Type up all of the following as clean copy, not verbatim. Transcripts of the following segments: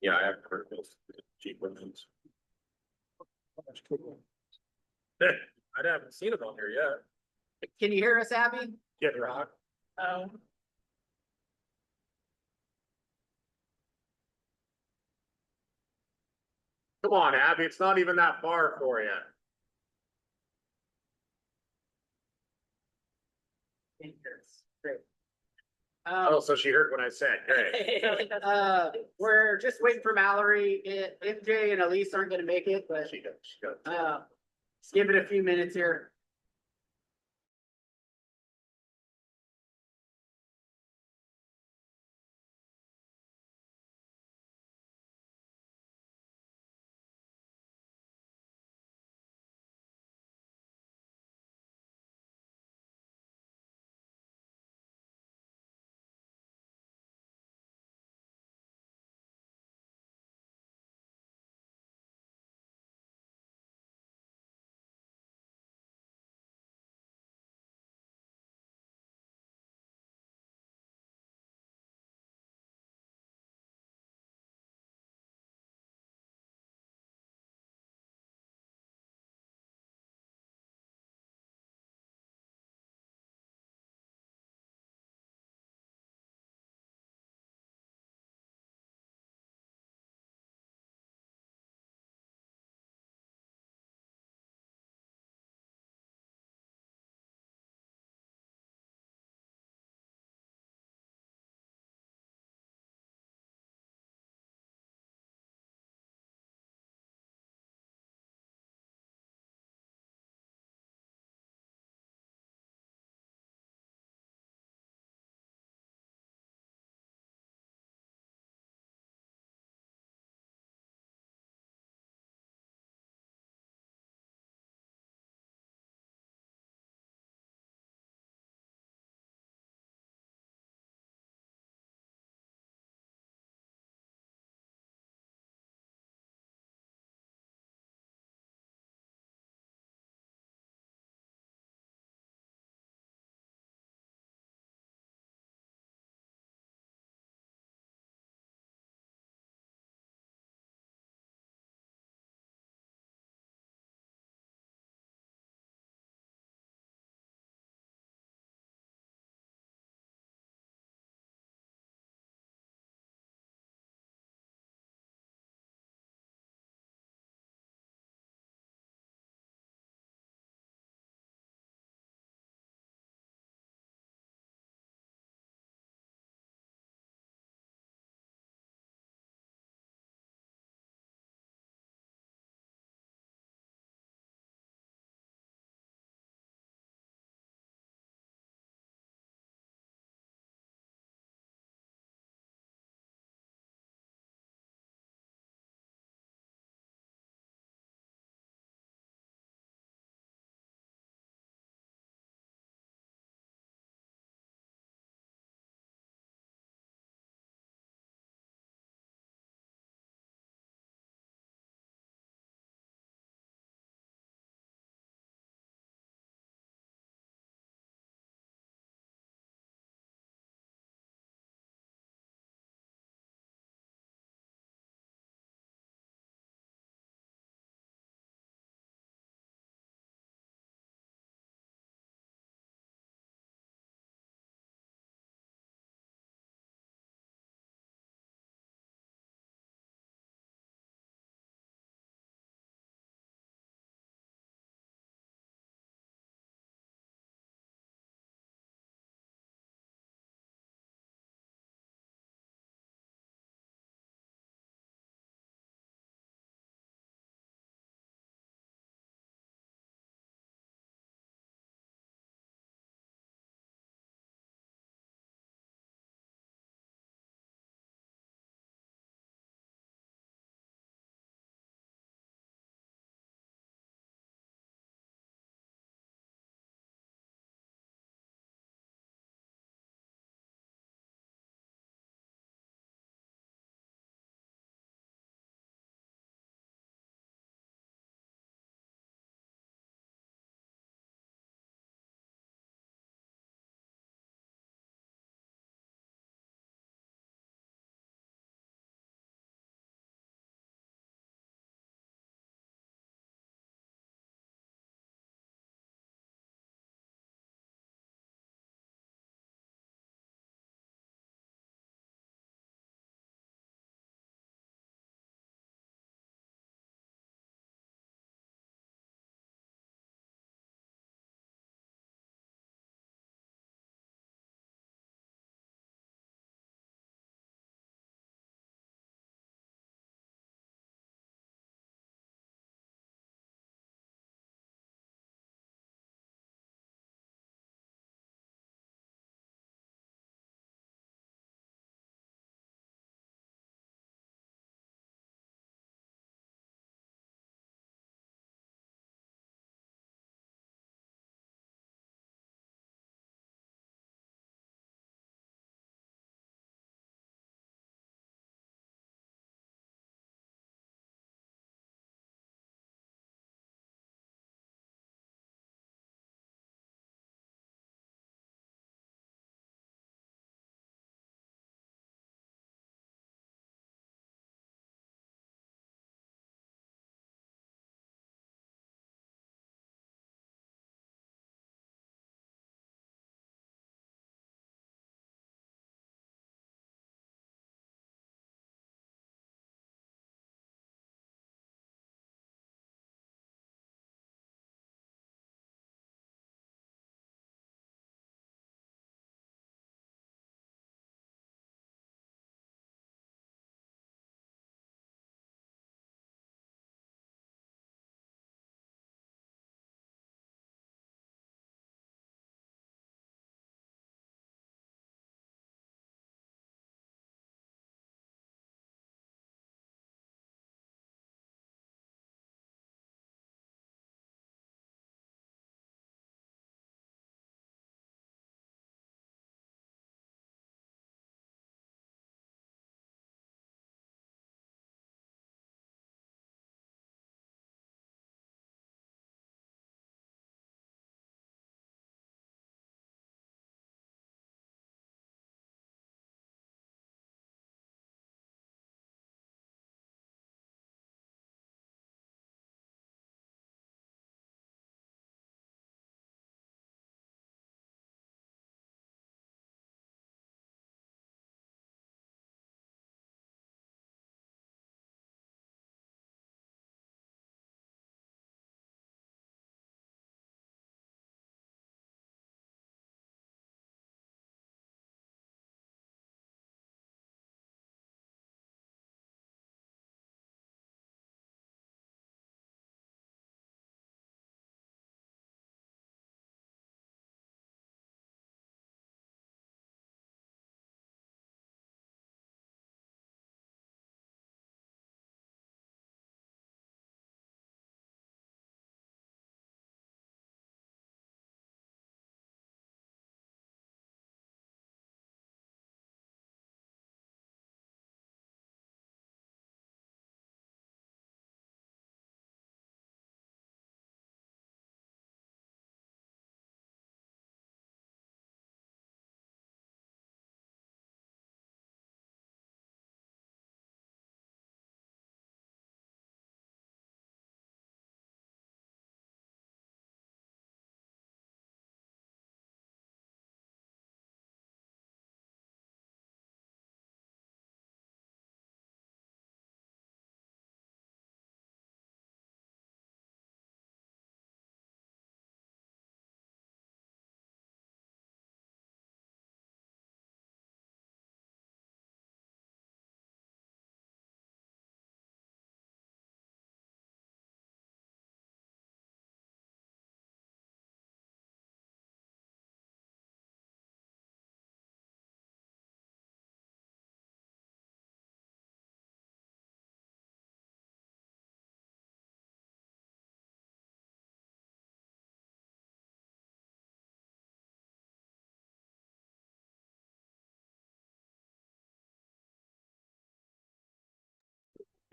Yeah, I haven't heard of those cheap ones. That's cool. I haven't seen it on here yet. Can you hear us, Abby? Get rock. Oh. Come on, Abby, it's not even that far for you. Great. Oh, so she heard what I said. Great. We're just waiting for Mallory. If Jay and Elise aren't gonna make it, but She does. let's give it a few minutes here.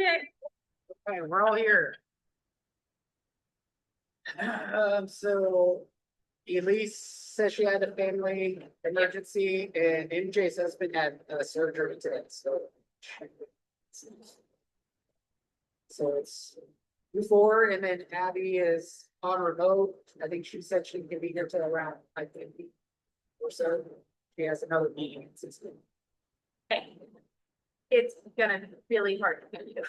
Okay, we're all here. So Elise says she had a family emergency and MJ's husband had surgery today, so. So it's you four, and then Abby is on remote. I think she said she can be here till around, I think, or so. She has another meeting at 16. Okay. It's gonna be really hard to do.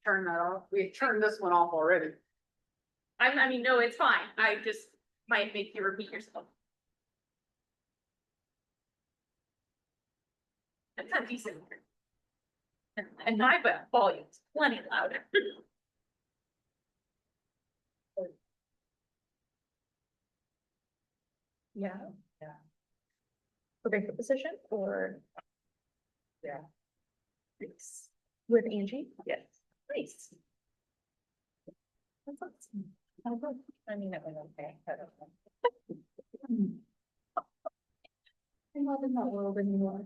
Turn that off. We turned this one off already. I mean, no, it's fine. I just might make you repeat yourself. That's not decent. And my volume's plenty louder. Yeah. Yeah. For vacant position or? Yeah. Nice. With Angie? Yes. Nice. That's awesome. I mean, that went okay. I'm not in that world anymore.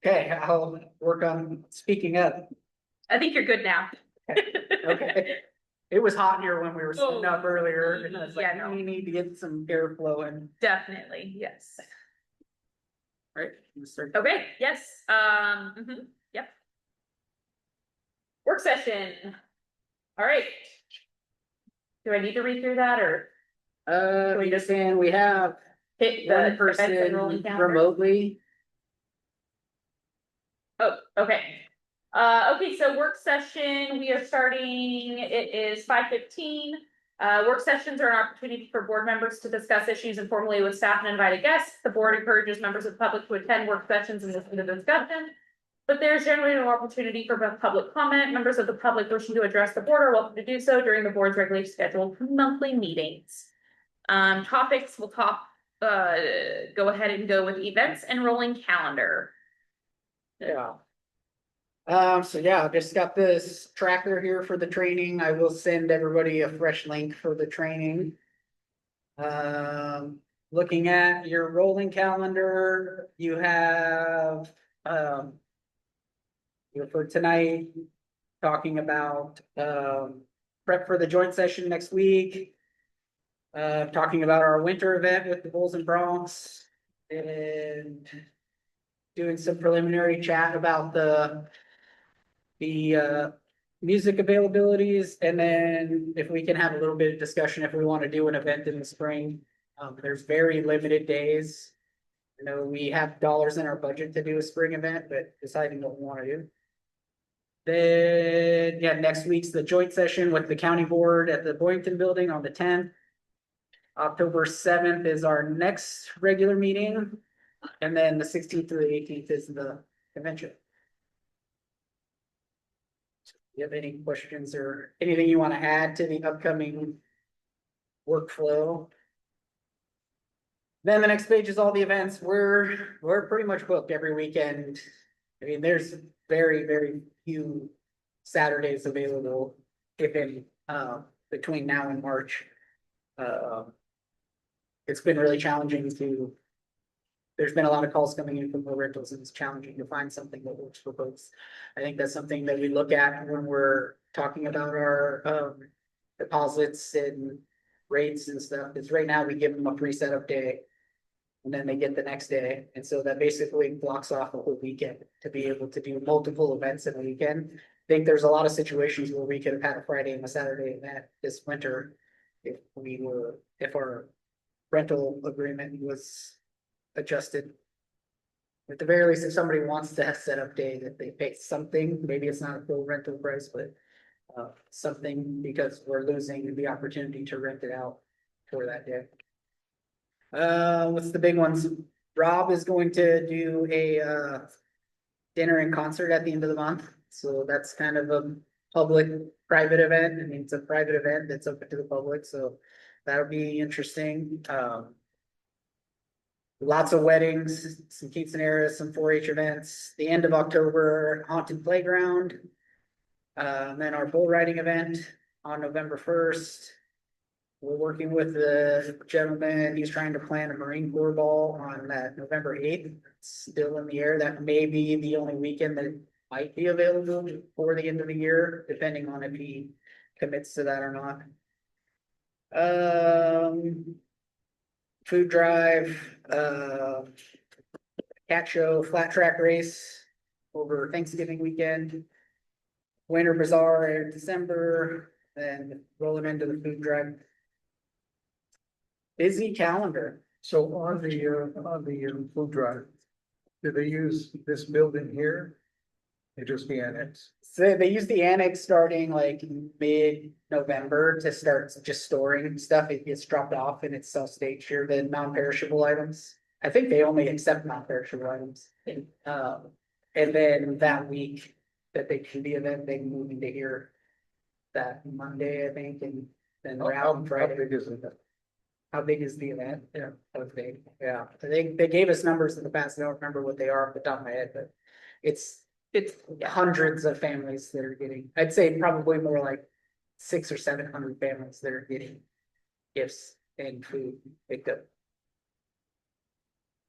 Okay, I'll work on speaking up. I think you're good now. Okay. It was hot here when we were sitting up earlier, and I was like, Yeah, no. we need to get some airflow in, Definitely, yes. right? You start- Okay, yes, yep. Work session. All right. Do I need to read through that or We just saying we have hit one the events person and rolling calendar? remotely. Oh, okay. Okay, so work session, we are starting, it is 5:15. Work sessions are an opportunity for board members to discuss issues informally with staff and invited guests. The board encourages members of the public to attend work sessions and listen to the discussion. But there's generally no opportunity for public comment. Members of the public wishing to address the board are welcome to do so during the board's regularly scheduled monthly meetings. Topics will go ahead and go with events and rolling calendar. Yeah. So yeah, I just got this tracker here for the training. I will send everybody a fresh link for the training. Looking at your rolling calendar, you have, for tonight, talking about, prep for the joint session next week. Talking about our winter event with the Bulls and Broncs and doing some preliminary chat about the music availabilities, and then if we can have a little bit of discussion if we want to do an event in the spring. There's very limited days. I know we have dollars in our budget to do a spring event, but deciding what we want to do. Then, yeah, next week's the joint session with the county board at the Boynton Building on the 10th. October 7th is our next regular meeting, and then the 16th to the 18th is the convention. You have any questions or anything you want to add to the upcoming workflow? Then the next page is all the events. We're pretty much booked every weekend. I mean, there's very few Saturdays available, if any, between now and March. It's been really challenging there's been a lot of calls coming in from the rentals, and it's challenging to find something that works for folks. I think that's something that we look at when we're talking about our deposits and rates and stuff, because right now we give them a free setup day. And then they get the next day, and so that basically blocks off a whole weekend to be able to do multiple events in a weekend. I think there's a lot of situations where we could have had a Friday and a Saturday event this winter if our rental agreement was adjusted. At the very least, if somebody wants to have setup day, that they pay something, maybe it's not a full rental price, but something, because we're losing the opportunity to rent it out for that day. What's the big ones? Rob is going to do a dinner and concert at the end of the month, so that's kind of a public private event. I mean, it's a private event that's open to the public, so that'll be interesting. Lots of weddings, some quinceaneras, some 4-H events. The end of October, haunted playground. Then our bull riding event on November 1st. We're working with the gentleman. He's trying to plan a Marine Corps ball on that November 8th. It's still in the air. That may be the only weekend that might be available before the end of the year, depending on if he commits to that or not. Food drive, cat show, flat track race over Thanksgiving weekend. Winter bazaar in December, then rolling into the food drive. Busy calendar. So on the food drive, do they use this building here? It just the annex? So they use the annex starting like mid-November to start just storing stuff. It gets dropped off and it's self-staged here, the non-perishable items. I think they only accept non-perishable items. And then that week that they do the event, they move into here that Monday, I think, and then How around Friday. big is it? How big is the event? Yeah, that was big. Yeah, they gave us numbers in the past. I don't remember what they are off the top of my head, but it's hundreds of families that are getting, I'd say probably more like 600 or 700 families that are getting gifts and food picked up.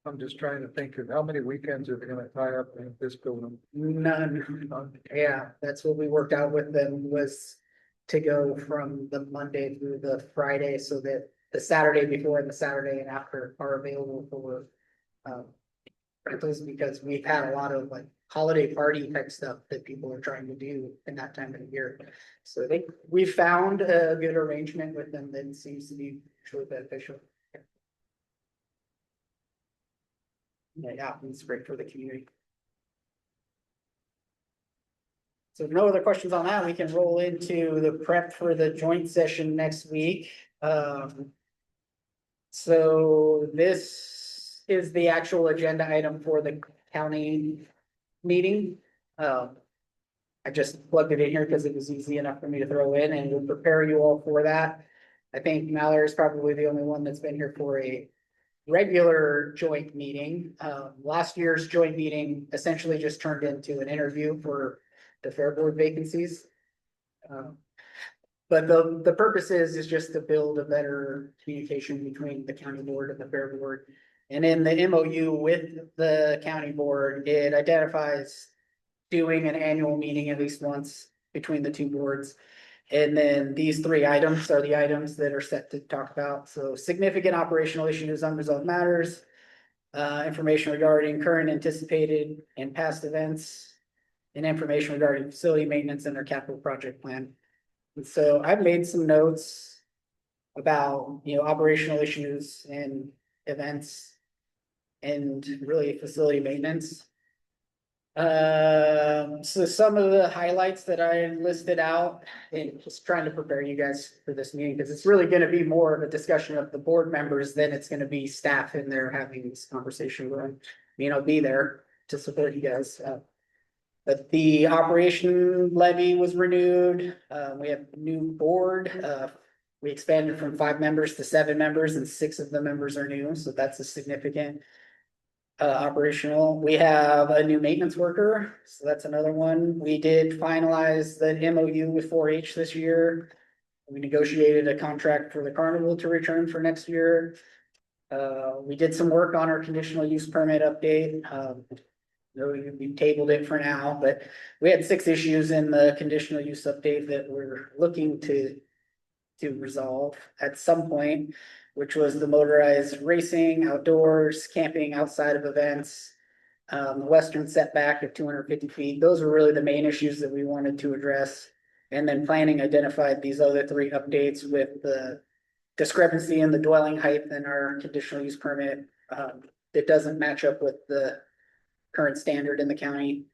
I'm just trying to think of how many weekends are they gonna tie up in this building? None. Yeah, that's what we worked out with them, was to go from the Monday through the Friday so that the Saturday before and the Saturday and after are available for rentals, because we've had a lot of like holiday party type stuff that people are trying to do in that time of the year. So I think we found a good arrangement with them that seems to be truly beneficial. Yeah, it's great for the community. So if no other questions on that, we can roll into the prep for the joint session next week. So this is the actual agenda item for the county meeting. I just plugged it in here because it was easy enough for me to throw in, and we'll prepare you all for that. I think Mallory is probably the only one that's been here for a regular joint meeting. Last year's joint meeting essentially just turned into an interview for the fair board vacancies. But the purpose is just to build a better communication between the county board and the fair board. And in the MOU with the county board, it identifies doing an annual meeting at least once between the two boards. And then these three items are the items that are set to talk about. So significant operational issues, unresolved matters, information regarding current, anticipated, and past events, and information regarding facility maintenance and their capital project plan. And so I've made some notes about, operational issues and events and really facility maintenance. So some of the highlights that I listed out, and just trying to prepare you guys for this meeting, because it's really gonna be more of a discussion of the board members than it's gonna be staff in there having this conversation with, I'll be there to support you guys. But the operation levy was renewed. We have new board. We expanded from 5 members to 7 members, and 6 of the members are new, so that's a significant operational. We have a new maintenance worker, so that's another one. We did finalize the MOU with 4-H this year. We negotiated a contract for the carnival to return for next year. We did some work on our conditional use permit update. We tabled it for now, but we had 6 issues in the conditional use update that we're looking to resolve at some point, which was the motorized racing, outdoors, camping outside of events, the western setback of 250 feet. Those were really the main issues that we wanted to address. And then planning identified these other 3 updates with the discrepancy in the dwelling height in our conditional use permit. That doesn't match up with the current standard in the county.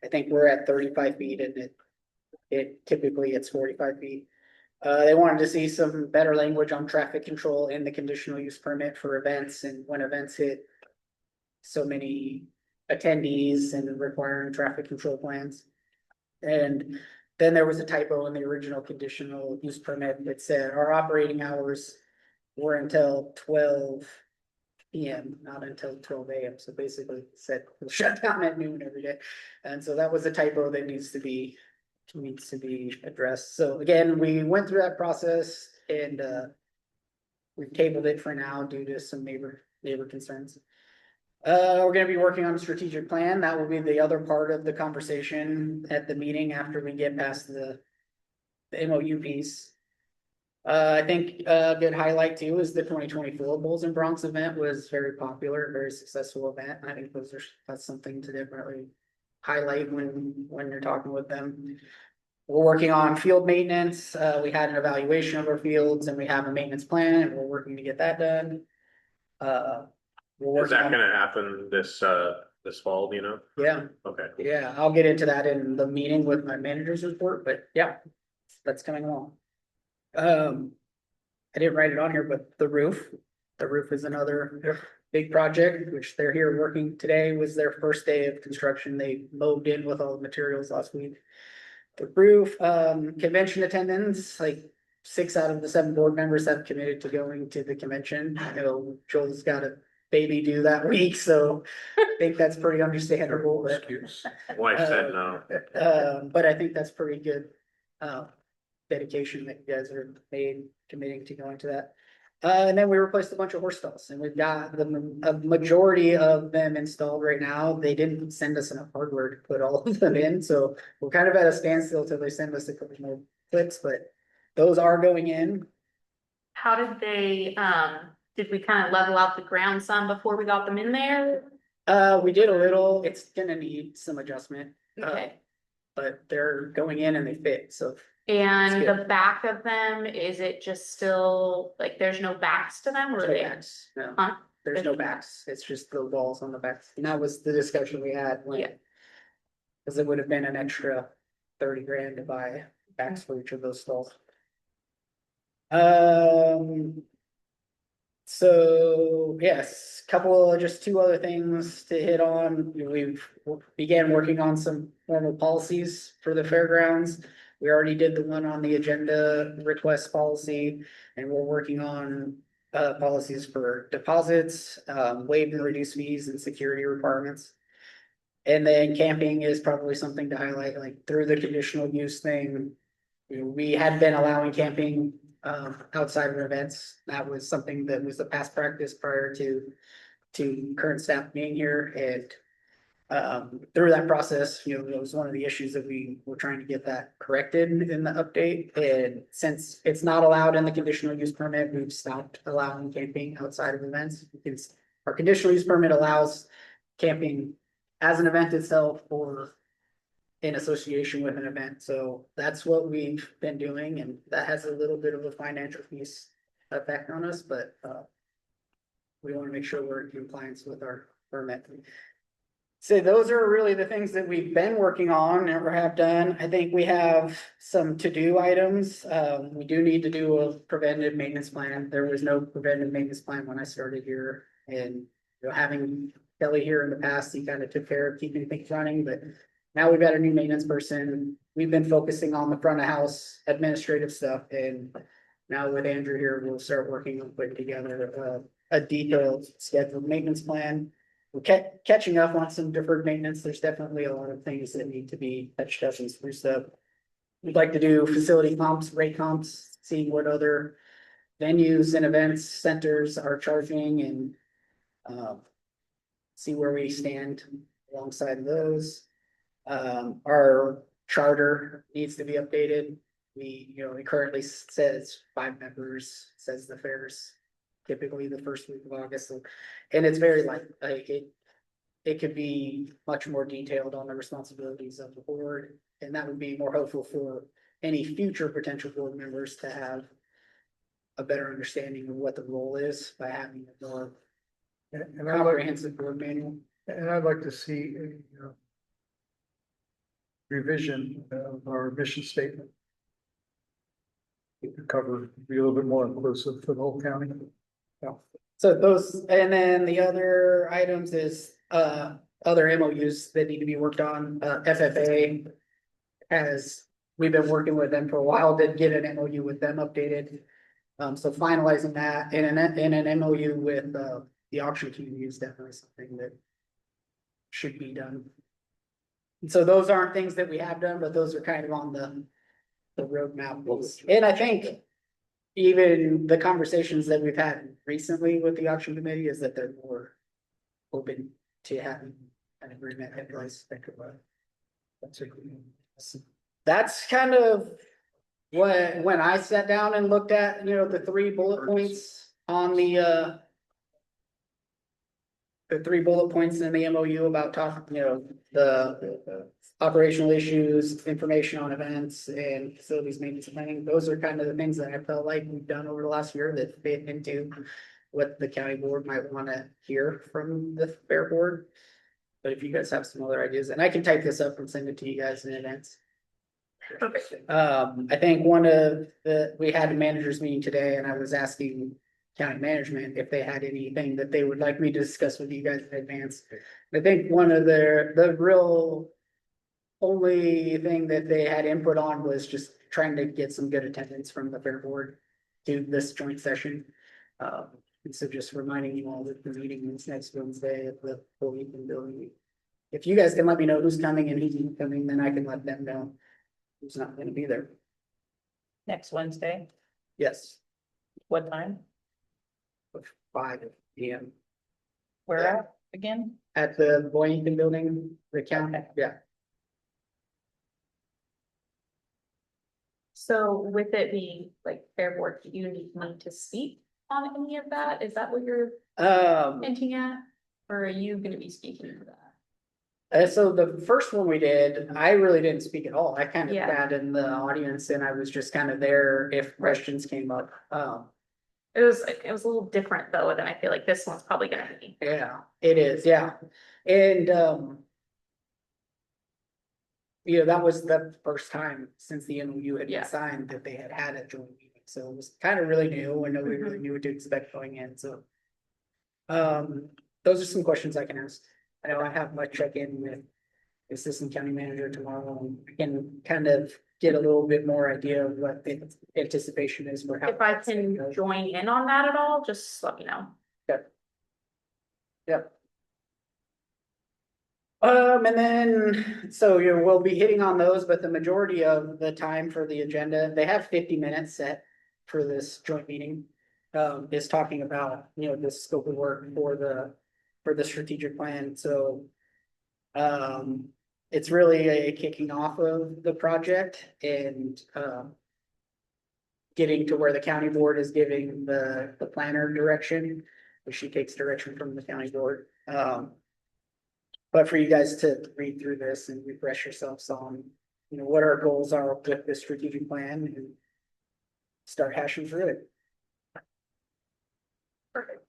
I think we're at 35 feet and it typically it's 45 feet. They wanted to see some better language on traffic control in the conditional use permit for events, and when events hit so many attendees and requiring traffic control plans. And then there was a typo in the original conditional use permit that said our operating hours were until 12 PM, not until 12 AM. So basically it said we'll shut down at noon every day. And so that was a typo that needs to be addressed. So again, we went through that process and we've tabled it for now due to some neighbor concerns. We're gonna be working on a strategic plan. That will be the other part of the conversation at the meeting after we get past the MOU piece. I think a good highlight too is the 2024 Bulls and Bronx event was very popular, very successful event. I think that's something to definitely highlight when you're talking with them. We're working on field maintenance. We had an evaluation of our fields and we have a maintenance plan and we're working to get that done. We're Is working that on, gonna happen this fall, do you know? yeah, Okay. yeah, I'll get into that in the meeting with my manager's report, but yeah, that's coming along. I didn't write it on here, but the roof is another big project, which they're here working today, was their first day of construction. They mowed in with all the materials last week. The roof, convention attendance, like 6 out of the 7 board members have committed to going to the convention. I know Joel's got a baby due that week, so I think that's pretty understandable, but. Excuse. Wife said no. But I think that's pretty good, dedication that you guys are made committing to going to that. And then we replaced a bunch of horse stalls and we've got a majority of them installed right now. They didn't send us enough hardware to put all of them in, so we're kind of at a standstill till they send us a couple more clips, but those are going in. How did did we kind of level out the ground some before we got them in there? We did a little, it's gonna need some adjustment. Okay. But they're going in and they fit, so. And It's good. the back of them, is it just still, like, there's no backs to them or There's are no they? backs, no. Huh? There's no backs, it's just the walls on the backs, and that was the discussion we had when. Yeah. Cause it would have been an extra 30 grand to buy backs for each of those stalls. So, yes, just 2 other things to hit on. We've began working on some formal policies for the fairgrounds. We already did the one on the agenda request policy, and we're working on policies for deposits, waived and reduced fees and security requirements. And then camping is probably something to highlight, like through the conditional use thing. We had been allowing camping outside of events. That was something that was the past practice prior to current staff being here, and through that process, it was one of the issues that we were trying to get that corrected in the update. And since it's not allowed in the conditional use permit, we've stopped allowing camping outside of events. Because our conditional use permit allows camping as an event itself or in association with an event. So that's what we've been doing, and that has a little bit of a financial piece effect on us, but we want to make sure we're in compliance with our permit. So those are really the things that we've been working on or have done. I think we have some to-do items. We do need to do a preventive maintenance plan. There was no preventive maintenance plan when I started here, and having Kelly here in the past, he kind of took care of keeping things running, but now we've got a new maintenance person. We've been focusing on the front of house administrative stuff, and now with Andrew here, we'll start working on putting together a detailed scheduled maintenance plan. We're catching up on some deferred maintenance. There's definitely a lot of things that need to be touched up and spruced up. We'd like to do facility comps, rate comps, seeing what other venues and events centers are charging, and see where we stand alongside those. Our charter needs to be updated. It currently says 5 members, says the fairs typically the first week of August. And it's very like it could be much more detailed on the responsibilities of the board. And that would be more helpful for any future potential board members to have a better understanding of what the role is by having a more And I'd like, comprehensive board manual. and I'd like to see a revision of our mission statement. To cover, be a little bit more inclusive for the whole county. So those, and then the other items is other MOUs that need to be worked on. FFA, as we've been working with them for a while, did get an MOU with them updated. So finalizing that in an MOU with the auction community is definitely something that should be done. And so those aren't things that we have done, but those are kind of on the roadmap. And I think even the conversations that we've had recently with the auction committee is that they're more open to having an agreement in place. That's a That's kind of when I sat down and looked at, the 3 bullet points on the 3 bullet points in the MOU about talking, the operational issues, information on events and facilities maintenance and planning. Those are kind of the things that I felt like we've done over the last year that fit into what the county board might want to hear from the fair board. But if you guys have some other ideas, and I can type this up and send it to you guys in advance. I think we had a managers meeting today and I was asking county management if they had anything that they would like me to discuss with you guys in advance. I think one of the real only thing that they had input on was just trying to get some good attendance from the fair board to this joint session. And so just reminding you all that the meeting is next Wednesday at the Lincoln building. If you guys can let me know who's coming and who's not coming, then I can let them know who's not gonna be there. Next Wednesday, Yes, what time? 5 p.m. Where Yeah. at again? at the Boynton building, the county, yeah. So with it being like fair board, do you need me to speak on any of that? Is that what you're hinting at? Or are you gonna be speaking to that? So the first one we did, I really didn't speak at all. I kind of Yeah. sat in the audience and I was just kind of there if questions came up. It was a little different though, than I feel like this one's probably gonna be. Yeah, it is, yeah. And, that was the first time since the MOU had Yeah. been signed that they had had a joint meeting. So it was kind of really new and nobody really knew what to expect going in, so. Those are some questions I can ask. I know I have my check-in with assistant county manager tomorrow, and I can kind of get a little bit more idea of what the anticipation is for how. If I can join in on that at all, just let me know. Yep. And then, so we'll be hitting on those, but the majority of the time for the agenda, they have 50 minutes set for this joint meeting. Is talking about, the scope of work for the strategic plan, so. It's really a kicking off of the project and, getting to where the county board is giving the planner direction, which she takes direction from the county board. But for you guys to read through this and refresh yourselves on, what our goals are with this strategic plan and start hashing through it. Perfect.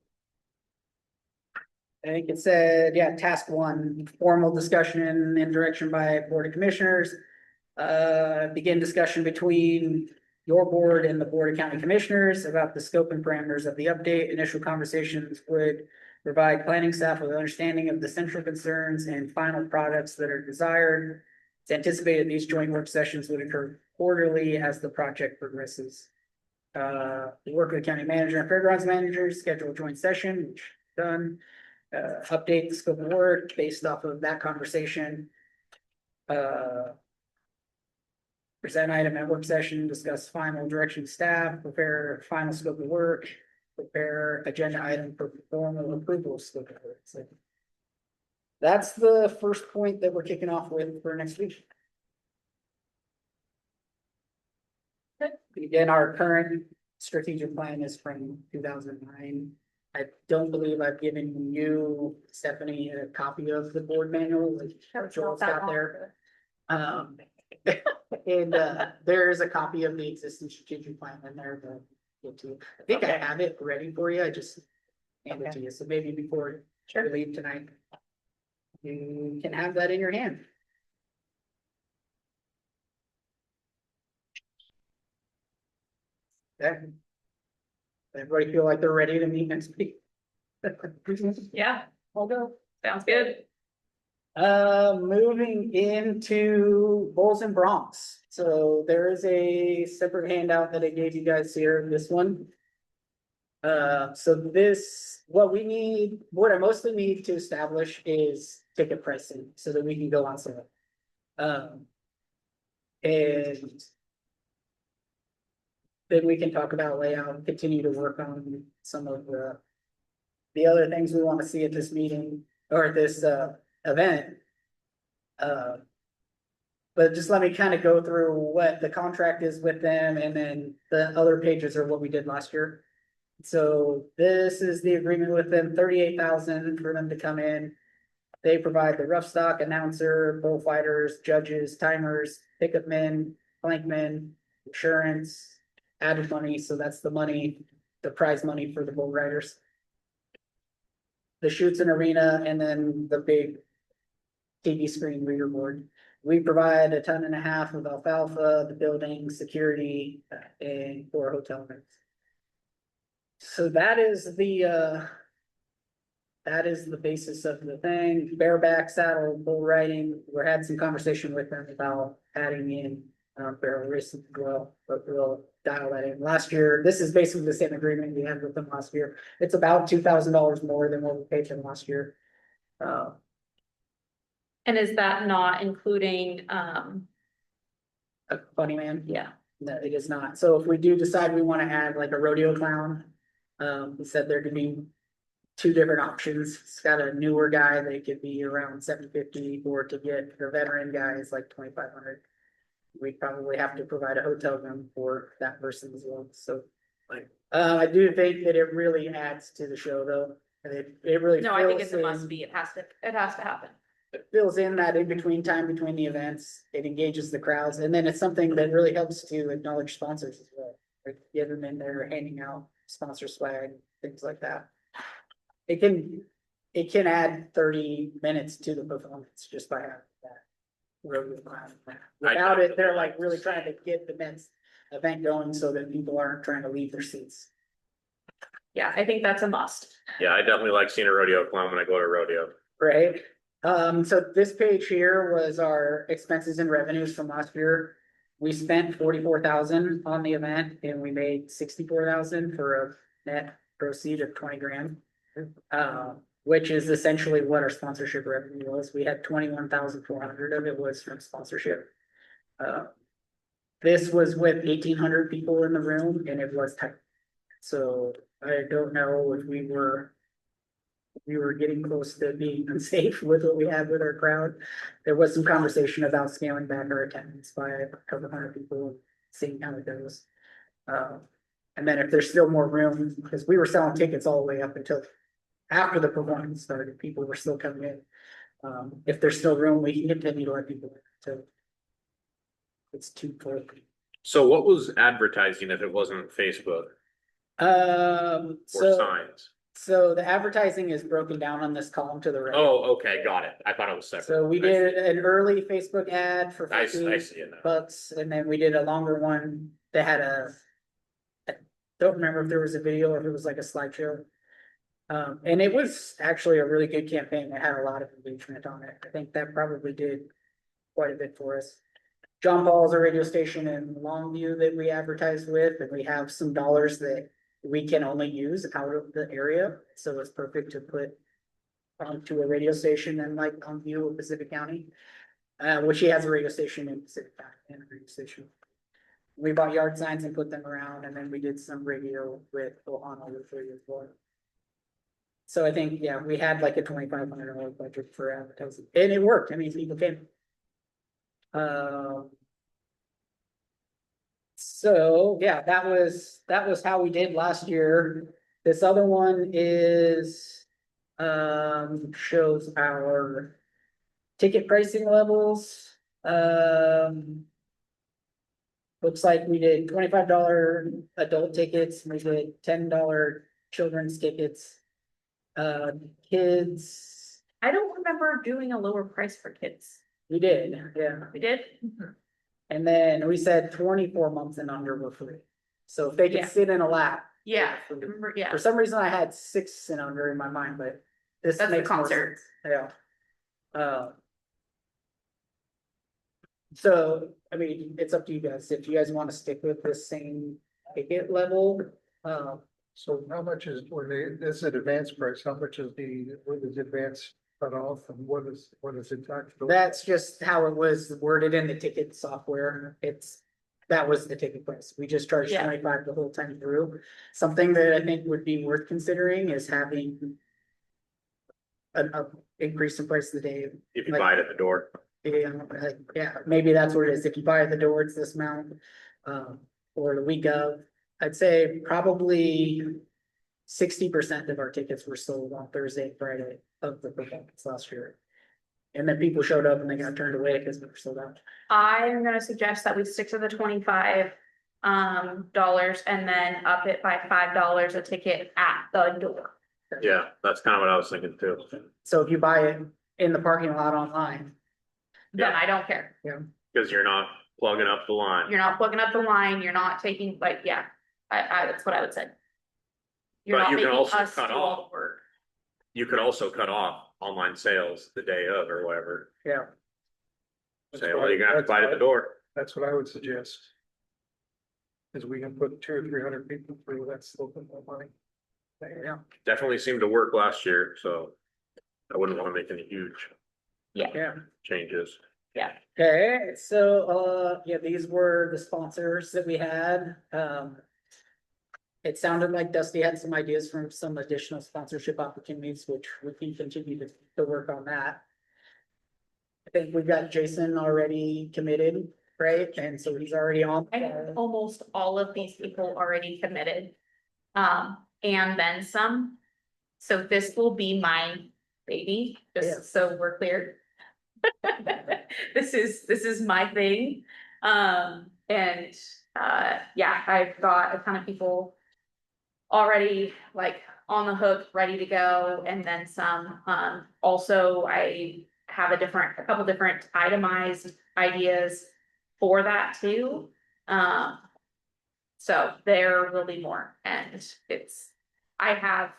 I think it said, task 1, formal discussion and direction by Board of Commissioners. Begin discussion between your board and the Board of County Commissioners about the scope and parameters of the update. Initial conversations would provide planning staff with understanding of the central concerns and final products that are desired. It's anticipated these joint work sessions would occur quarterly as the project progresses. Work with the county manager and fairgrounds managers, schedule a joint session, which is done. Update the scope of work based off of that conversation. Present item at work session, discuss final direction staff, prepare final scope of work, prepare agenda item for formal approval scope of work. So that's the first point that we're kicking off with for next week. Again, our current strategic plan is from 2009. I don't believe I've given you, Stephanie, a copy of the board manual, like Joel's got there. And there is a copy of the existing strategic plan in there to get to. I think I have it ready for you. I just hand it to you. So maybe before you leave tonight, you can have that in your hand. Okay. Everybody feel like they're ready to meet next week? Yeah, we'll go. Sounds good. Moving into Bulls and Bronx. So there is a separate handout that I gave you guys here, this one. So this, what I mostly need to establish is ticket pricing so that we can go on sale. And then we can talk about layout and continue to work on some of the other things we want to see at this meeting. or this event. Uh. But just let me kind of go through what the contract is with them, and then the other pages are what we did last year. So this is the agreement with them, 38,000 for them to come in. They provide the rough stock, announcer, bullfighters, judges, timers, pickup men, plank men, insurance, added money, so that's the money, the prize money for the bull riders. The shoots and arena, and then the big TV screen reader board. We provide 1.5 tons of alfalfa, the building, security, and 4 hotel rooms. So that is the basis of the thing. Bareback saddle, bull riding. We had some conversation with them about adding in barrel racing as well, but we'll dial that in. Last year, this is basically the same agreement we had with them last year. It's about $2,000 more than what we paid them last year. And is that not including, A funny man. yeah, No, it is not. So if we do decide we want to add like a rodeo clown, we said there could be 2 different options. It's got a newer guy, they could be around $750, or to get the veteran guy is like $2,500. We'd probably have to provide a hotel room for that person as well, so. I do think that it really adds to the show though, and it really. no, I think it's a fills in- must be, it has to happen. It fills in that in between time between the events, it engages the crowds, and then it's something that really helps to acknowledge sponsors as well. Like get them in there, handing out sponsor swag, things like that. It can add 30 minutes to the performance just by having that. Rodeo clown. Without it, they're like really trying to get the next event going so that people aren't trying to leave their seats. Yeah, I think that's a must. Yeah, I definitely like seeing a rodeo clown when I go to rodeo. Right, so this page here was our expenses and revenues from last year. We spent 44,000 on the event and we made 64,000 for a net proceed of 20 grand. Which is essentially what our sponsorship revenue was. We had 21,400 of it was from sponsorship. This was with 1,800 people in the room and it was tight. So I don't know if we were getting close to being unsafe with what we had with our crowd. There was some conversation about scaling back our attendance by a couple hundred people, seeing how it goes. And then if there's still more room, because we were selling tickets all the way up until after the performance started, people were still coming in. If there's still room, we can continue to let people in until it's too full. So what was advertising if it wasn't Facebook or So, signs? so the advertising is broken down on this column to the right. Oh, okay, got it. I thought it was separate. So we did an early Facebook ad for I 50 see it now. bucks, and then we did a longer one that had I don't remember if there was a video or if it was like a slideshow. And it was actually a really good campaign. It had a lot of engagement on it. I think that probably did quite a bit for us. John Paul's a radio station in Longview that we advertised with, and we have some dollars that we can only use out of the area. So it's perfect to put onto a radio station in like Longview or Pacific County. Which he has a radio station in Pacific County and a radio station. We bought yard signs and put them around, and then we did some radio with Ohana with radio for. So I think, yeah, we had like a $2,500 budget for advertising, and it worked. I mean, people came. So yeah, that was how we did last year. This other one is, shows our ticket pricing levels. Looks like we did $25 adult tickets, we did $10 children's tickets. Kids, I don't remember doing a lower price for kids. we did, yeah. We did? And then we said 24 months and under were free. So if they could Yeah. sit in a lap. Yeah, For yeah. For some reason, I had 6 and under in my mind, but this That's the makes more concert. sense. Yeah. So, I mean, it's up to you guys. If you guys want to stick with the same ticket level, So how much is, this is an advance price, how much is what is advance cut off and what is it taxed? that's just how it was worded in the ticket software. That was the ticket price. We just charged Yeah. 25 the whole time through. Something that I think would be worth considering is having increase in price of the day. If you Like- buy it at the door. Yeah, maybe that's what it is. If you buy at the door, it's this amount. Or the week of, I'd say probably 60% of our tickets were sold on Thursday, and Friday of the performance last year. And then people showed up and they got turned away because they were sold out. I'm gonna suggest that we stick to the 25 dollars and then up it by $5 a ticket at the door. Yeah, that's kind of what I was thinking too. So if you buy it in the parking lot online, Then Yeah. I don't care. Because you're not plugging up the line. You're not plugging up the line, you're not taking, like, yeah, that's what I would say. You're But not you can making also us do cut all off. the work. You could also cut off online sales the day of or whatever. yeah. Say, well, you're gonna have to buy it at the door. That's what I would suggest. Is we can put 200 or 300 people through, that's still put more money. Yeah, Definitely seemed to work last year, so I wouldn't want to make any huge yeah. changes. Okay, so, yeah, these were the sponsors that we had. It sounded like Dusty had some ideas from some additional sponsorship opportunities, which we can continue to work on that. I think we've got Jason already committed, right? And so he's already on. I have almost all of these people already committed. And then some. So this will be my baby, Yeah. just so we're clear. This is my thing. And yeah, I've got a ton of people already like on the hook, ready to go, and then some. Also, I have a couple different itemized ideas for that too. So there will be more, and I have,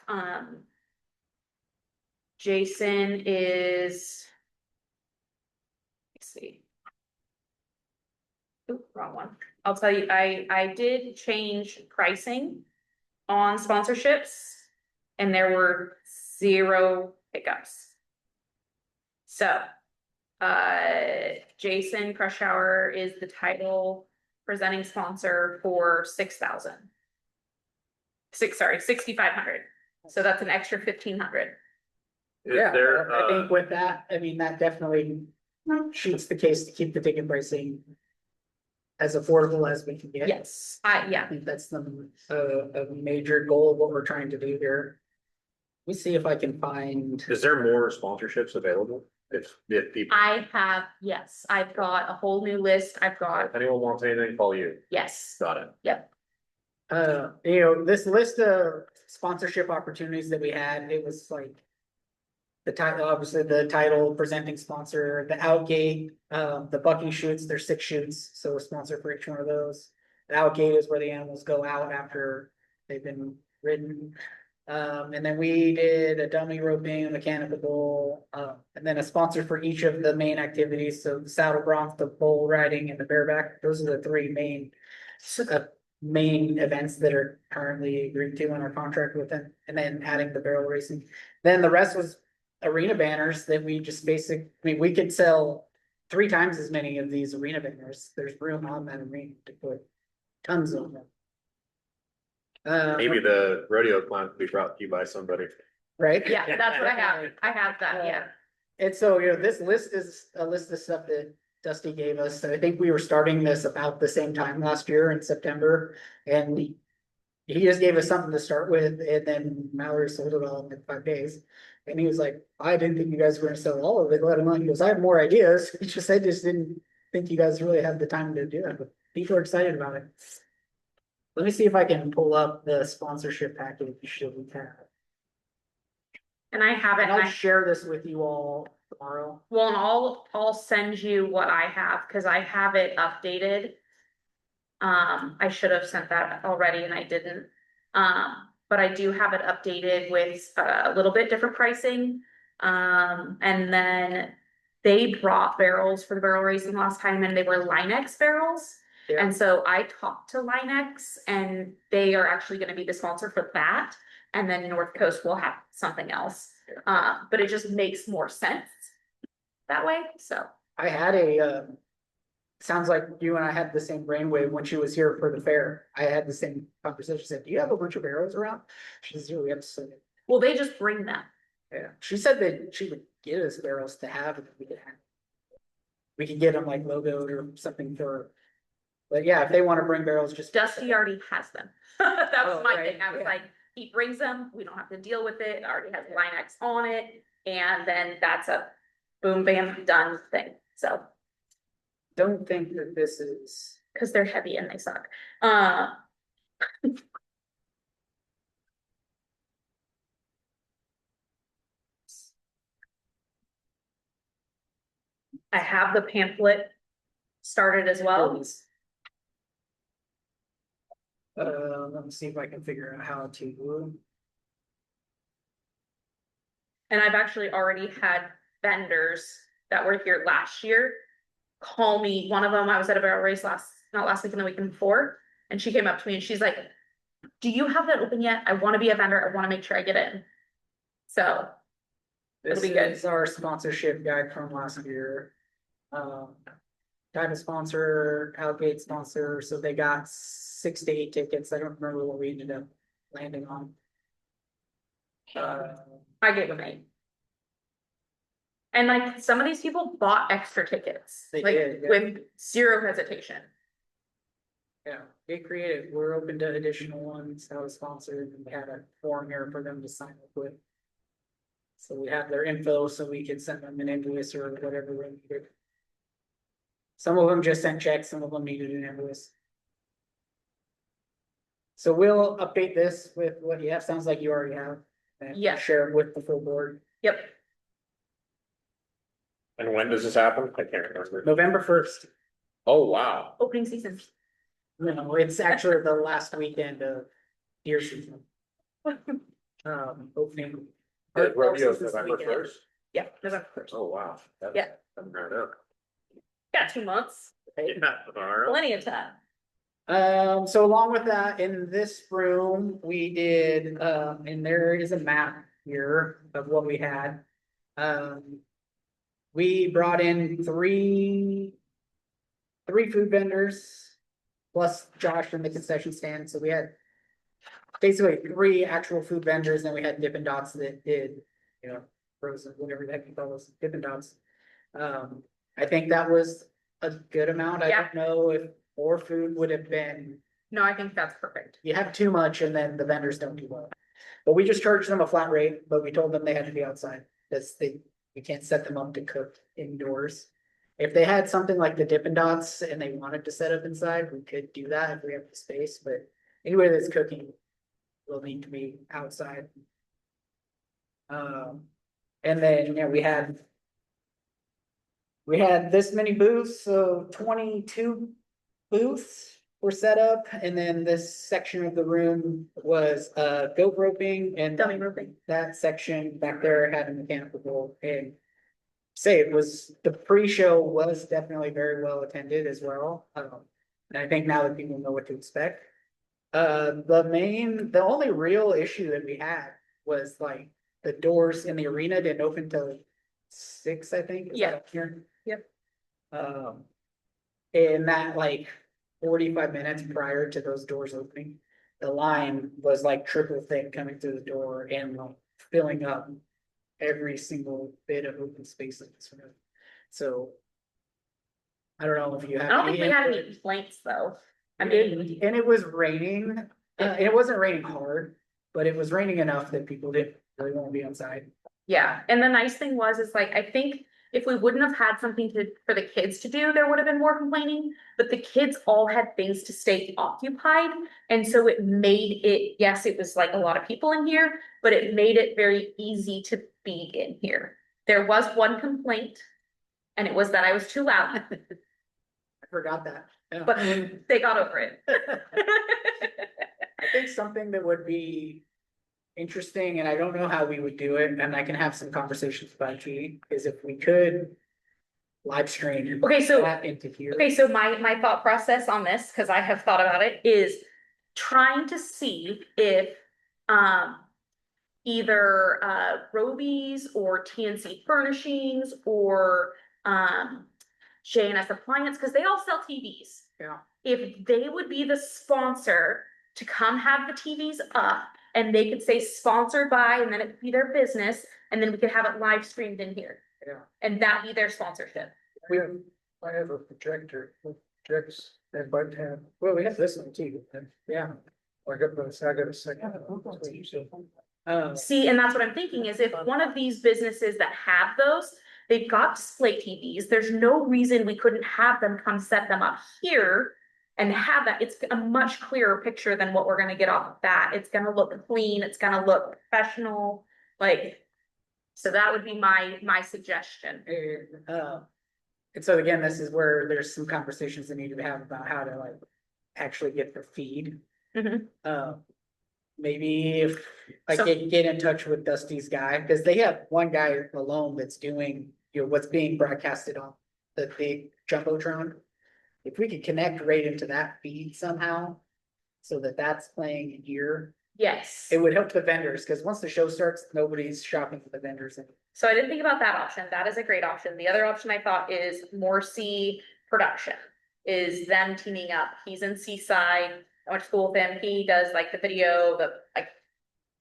Jason is. Let's see. Oop, wrong one. I'll tell you, I did change pricing on sponsorships, and there were 0 pickups. So, Jason Crush Hour is the title presenting sponsor for 6,000. 6,500. So that's an extra 1,500. Is Yeah, there, I think with that, I mean, that definitely shoots the case to keep the ticket pricing as affordable as we can get. Yes, I yeah, think that's a major goal of what we're trying to do here. Let me see if I can find, is there more sponsorships available? If people, yes, I've got a whole new list. I've got, if anyone wants anything, call you. yes, Got it. this list of sponsorship opportunities that we had, it was like the title, obviously the title, presenting sponsor, the outgate, the bucking shoots, there's 6 shoots, so a sponsor for each one of those. The outgate is where the animals go out after they've been ridden. And then we did a dummy roping, a mechanical bull, and then a sponsor for each of the main activities. So the saddle bronc, the bull riding, and the bareback. Those are the 3 main events that are currently agreed to in our contract with them. And then adding the barrel racing. Then the rest was arena banners that we just we could sell 3 times as many of these arena banners. There's room on that arena to put tons of them. Maybe the rodeo clown could be brought to you by somebody. Right? yeah, that's what I have. I have that, yeah. And so, this list is a list of stuff that Dusty gave us. I think we were starting this about the same time last year in September. And he just gave us something to start with, and then Mallory sold it all in 5 days. And he was like, I didn't think you guys were gonna sell all of it, let alone, he goes, I have more ideas. I just didn't think you guys really had the time to do it, but people are excited about it. Let me see if I can pull up the sponsorship package that we have. And I have it, And and I'll share this with you all tomorrow. well, and I'll send you what I have, cause I have it updated. I should have sent that already and I didn't. But I do have it updated with a little bit different pricing. And then they brought barrels for the barrel racing last time, and they were Linex barrels. Yeah. And so I talked to Linex, and they are actually gonna be the sponsor for that. And then North Coast will have something else. But it just makes more sense that way, so. I had sounds like you and I had the same brainwave when she was here for the fair. I had the same conversation. She said, do you have a bunch of arrows around? She says, yeah, we have some. Well, they just bring them. Yeah, she said that she would get us barrels to have, we could get them like logoed or something for. But yeah, if they wanna bring barrels, just. Dusty already has them. That was Oh, my right, thing. I was yeah. like, he brings them, we don't have to deal with it, it already has line X on it, and then that's a boom, bam, done thing, so. Don't think that this is. Cause they're heavy and they suck. I have the pamphlet started as well. Let me see if I can figure out how to. And I've actually already had vendors that were here last year call me. One of them, I was at a barrel race not last week, and the weekend before. And she came up to me and she's like, do you have that open yet? I want to be a vendor. I want to make sure I get in. So This It'll be good. is our sponsorship guide from last year. Diamond sponsor, Algate sponsor, so they got 6 to 8 tickets. I don't remember what we ended up landing on. I gave them 8. And like some of these people bought extra tickets, They like did, yeah. with zero hesitation. Yeah, get creative. We're open to additional ones that was sponsored, and we had a form here for them to sign up with. So we have their info, so we can send them an invoice or whatever we needed. Some of them just sent checks, some of them needed an invoice. So we'll update this with what you have. Sounds like you already have. And Yeah. share it with the full board. Yep. And when does this happen? I can't remember. November 1st. Oh, wow. Opening season. No, it's actually the last weekend of deer season. Opening. The rodeo is This November weekend. 1st? Yeah, November 1st. Oh, wow. That's- Yeah. I'm right up. Got 2 months, Yeah, all right. plenty of time. So along with that, in this room, we did, and there is a map here of what we had. We brought in three food vendors, plus Josh from the concession stand, so we had basically 3 actual food vendors, and we had Dippin' Dots that did, frozen, whatever the heck you call those, Dippin' Dots. I think that was a good amount. I Yeah. don't know if more food would have been. No, I think that's perfect. You have too much and then the vendors don't do well. But we just charged them a flat rate, but we told them they had to be outside. We can't set them up to cook indoors. If they had something like the Dippin' Dots and they wanted to set up inside, we could do that if we have the space, but anybody that's cooking will need to be outside. And then, we had this many booths, so 22 booths were set up, and then this section of the room was goat roping and Dummy roping. that section back there had a mechanical bull, and the pre-show was definitely very well attended as well. And I think now that people know what to expect. The only real issue that we had was like the doors in the arena didn't open till 6, I think. Is that Yeah. up here? Yep. In that like 45 minutes prior to those doors opening, the line was like triple thick coming through the door and like filling up every single bit of open space in this room. So I don't know if you have. I don't think we had input. any complaints though. I mean, And it was raining, it wasn't raining hard, but it was raining enough that people didn't really want to be outside. yeah, and the nice thing was, is like, I think if we wouldn't have had something for the kids to do, there would have been more complaining. But the kids all had things to stay occupied, and so it made it, yes, it was like a lot of people in here, but it made it very easy to be in here. There was one complaint, and it was that I was too loud, I forgot that. Yeah. but they got over it. I think something that would be interesting, and I don't know how we would do it, and I can have some conversations about it, is if we could live stream. Okay, so that into here. Okay, so my thought process on this, because I have thought about it, is trying to see if either Roby's or TNC Furnishings or J&S Appliance, because they all sell TVs. Yeah. If they would be the sponsor to come have the TVs up, and they could say sponsored by, and then it'd be their business, and then we could have it live streamed in here. Yeah. And that be their sponsorship. I have a projector, that projects that might have, Well, we have this one too. Yeah. I got a second. That's what you said. See, and that's what I'm thinking is if one of these businesses that have those, they've got display TVs, there's no reason we couldn't have them come set them up here. And have that, it's a much clearer picture than what we're gonna get off of that. It's gonna look clean, it's gonna look professional, like. So that would be my suggestion. And so again, this is where there's some conversations that need to be had about how to like actually get the feed. Mhm. Maybe if I So- get in touch with Dusty's guy, because they have one guy alone that's doing, what's being broadcasted on the big jumbotron. If we could connect right into that feed somehow, so that that's playing in here, Yes, it would help the vendors, because once the show starts, nobody's shopping for the vendors. so I didn't think about that option. That is a great option. The other option I thought is Morrissey Production. Is them teaming up. He's in Seaside. I went to school with him. He does like the video, the like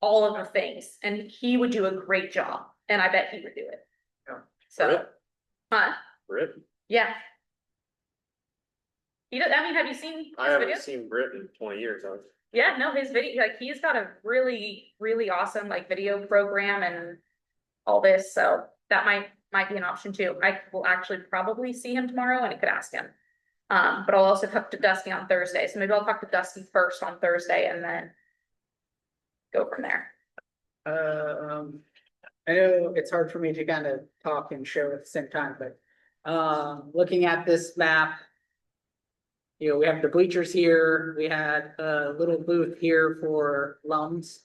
all of the things, and he would do a great job. And I bet he would do it. Yeah. So, Rip. huh? Brit? Yeah. He does, I mean, have you seen his I haven't videos? seen Brit in 20 years. Yeah, no, his video, like he's got a really, really awesome like video program and all this, so that might be an option too. I will actually probably see him tomorrow and I could ask him. But I'll also talk to Dusty on Thursday, so maybe I'll talk to Dusty first on Thursday and then go from there. I know it's hard for me to kind of talk and show at the same time, but looking at this map. We have the bleachers here, we had a little booth here for lums.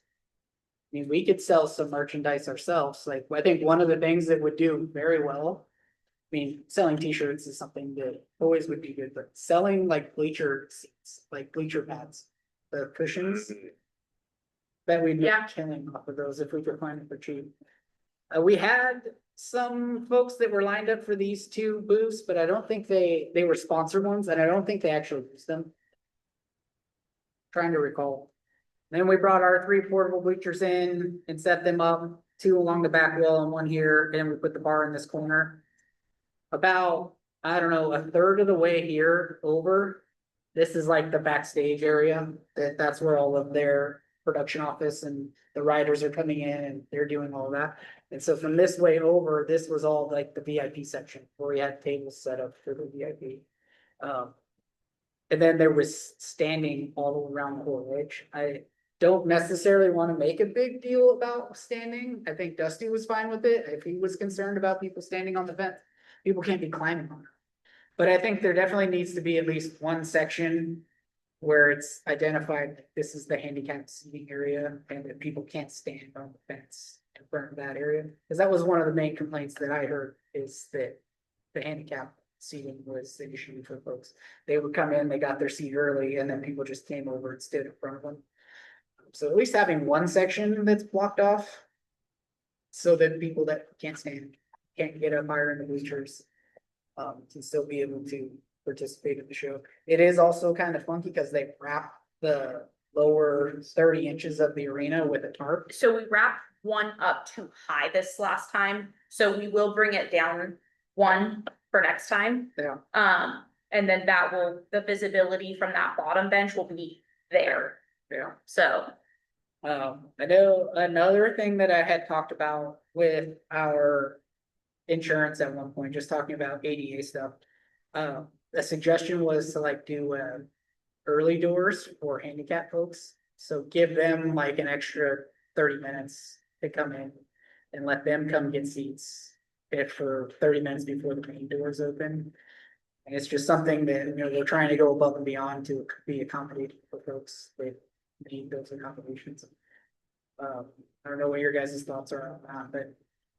I mean, we could sell some merchandise ourselves, like, I think one of the things that would do very well. I mean, selling t-shirts is something that always would be good, but selling like bleacher seats, like bleacher pads, the cushions. Bet we'd Yeah. make killing off of those if we could find it for cheap. We had some folks that were lined up for these two booths, but I don't think they were sponsored ones, and I don't think they actually used them. Trying to recall. Then we brought our 3 portable bleachers in and set them up, 2 along the back wall and 1 here, and we put the bar in this corner. About, I don't know, a third of the way here over. This is like the backstage area, that's where all of their production office and the writers are coming in and they're doing all that. And so from this way over, this was all like the VIP section where we had tables set up for the VIP. And then there was standing all around the whole ridge. I don't necessarily want to make a big deal about standing. I think Dusty was fine with it. If he was concerned about people standing on the fence, people can't be climbing on it. But I think there definitely needs to be at least one section where it's identified, that this is the handicap seating area and that people can't stand on the fence in front of that area. Because that was one of the main complaints that I heard, is that the handicap seating was the issue for folks. They would come in, they got their seat early, and then people just came over and stood in front of them. So at least having one section that's blocked off, so that people that can't stand, can't get up higher in the bleachers, can still be able to participate in the show. It is also kind of funky because they wrap the lower 30 inches of the arena with a tarp. So we wrapped one up too high this last time, so we will bring it down 1 for next time. Yeah. And then that will, the visibility from that bottom bench will be there, Yeah. so. I know another thing that I had talked about with our insurance at one point, just talking about ADA stuff. The suggestion was to like do early doors for handicap folks. So give them like an extra 30 minutes to come in and let them come get seats if for 30 minutes before the main doors open. And it's just something that, we're trying to go above and beyond to be accommodating for folks that need those accommodations. I don't know what your guys' thoughts are on that, but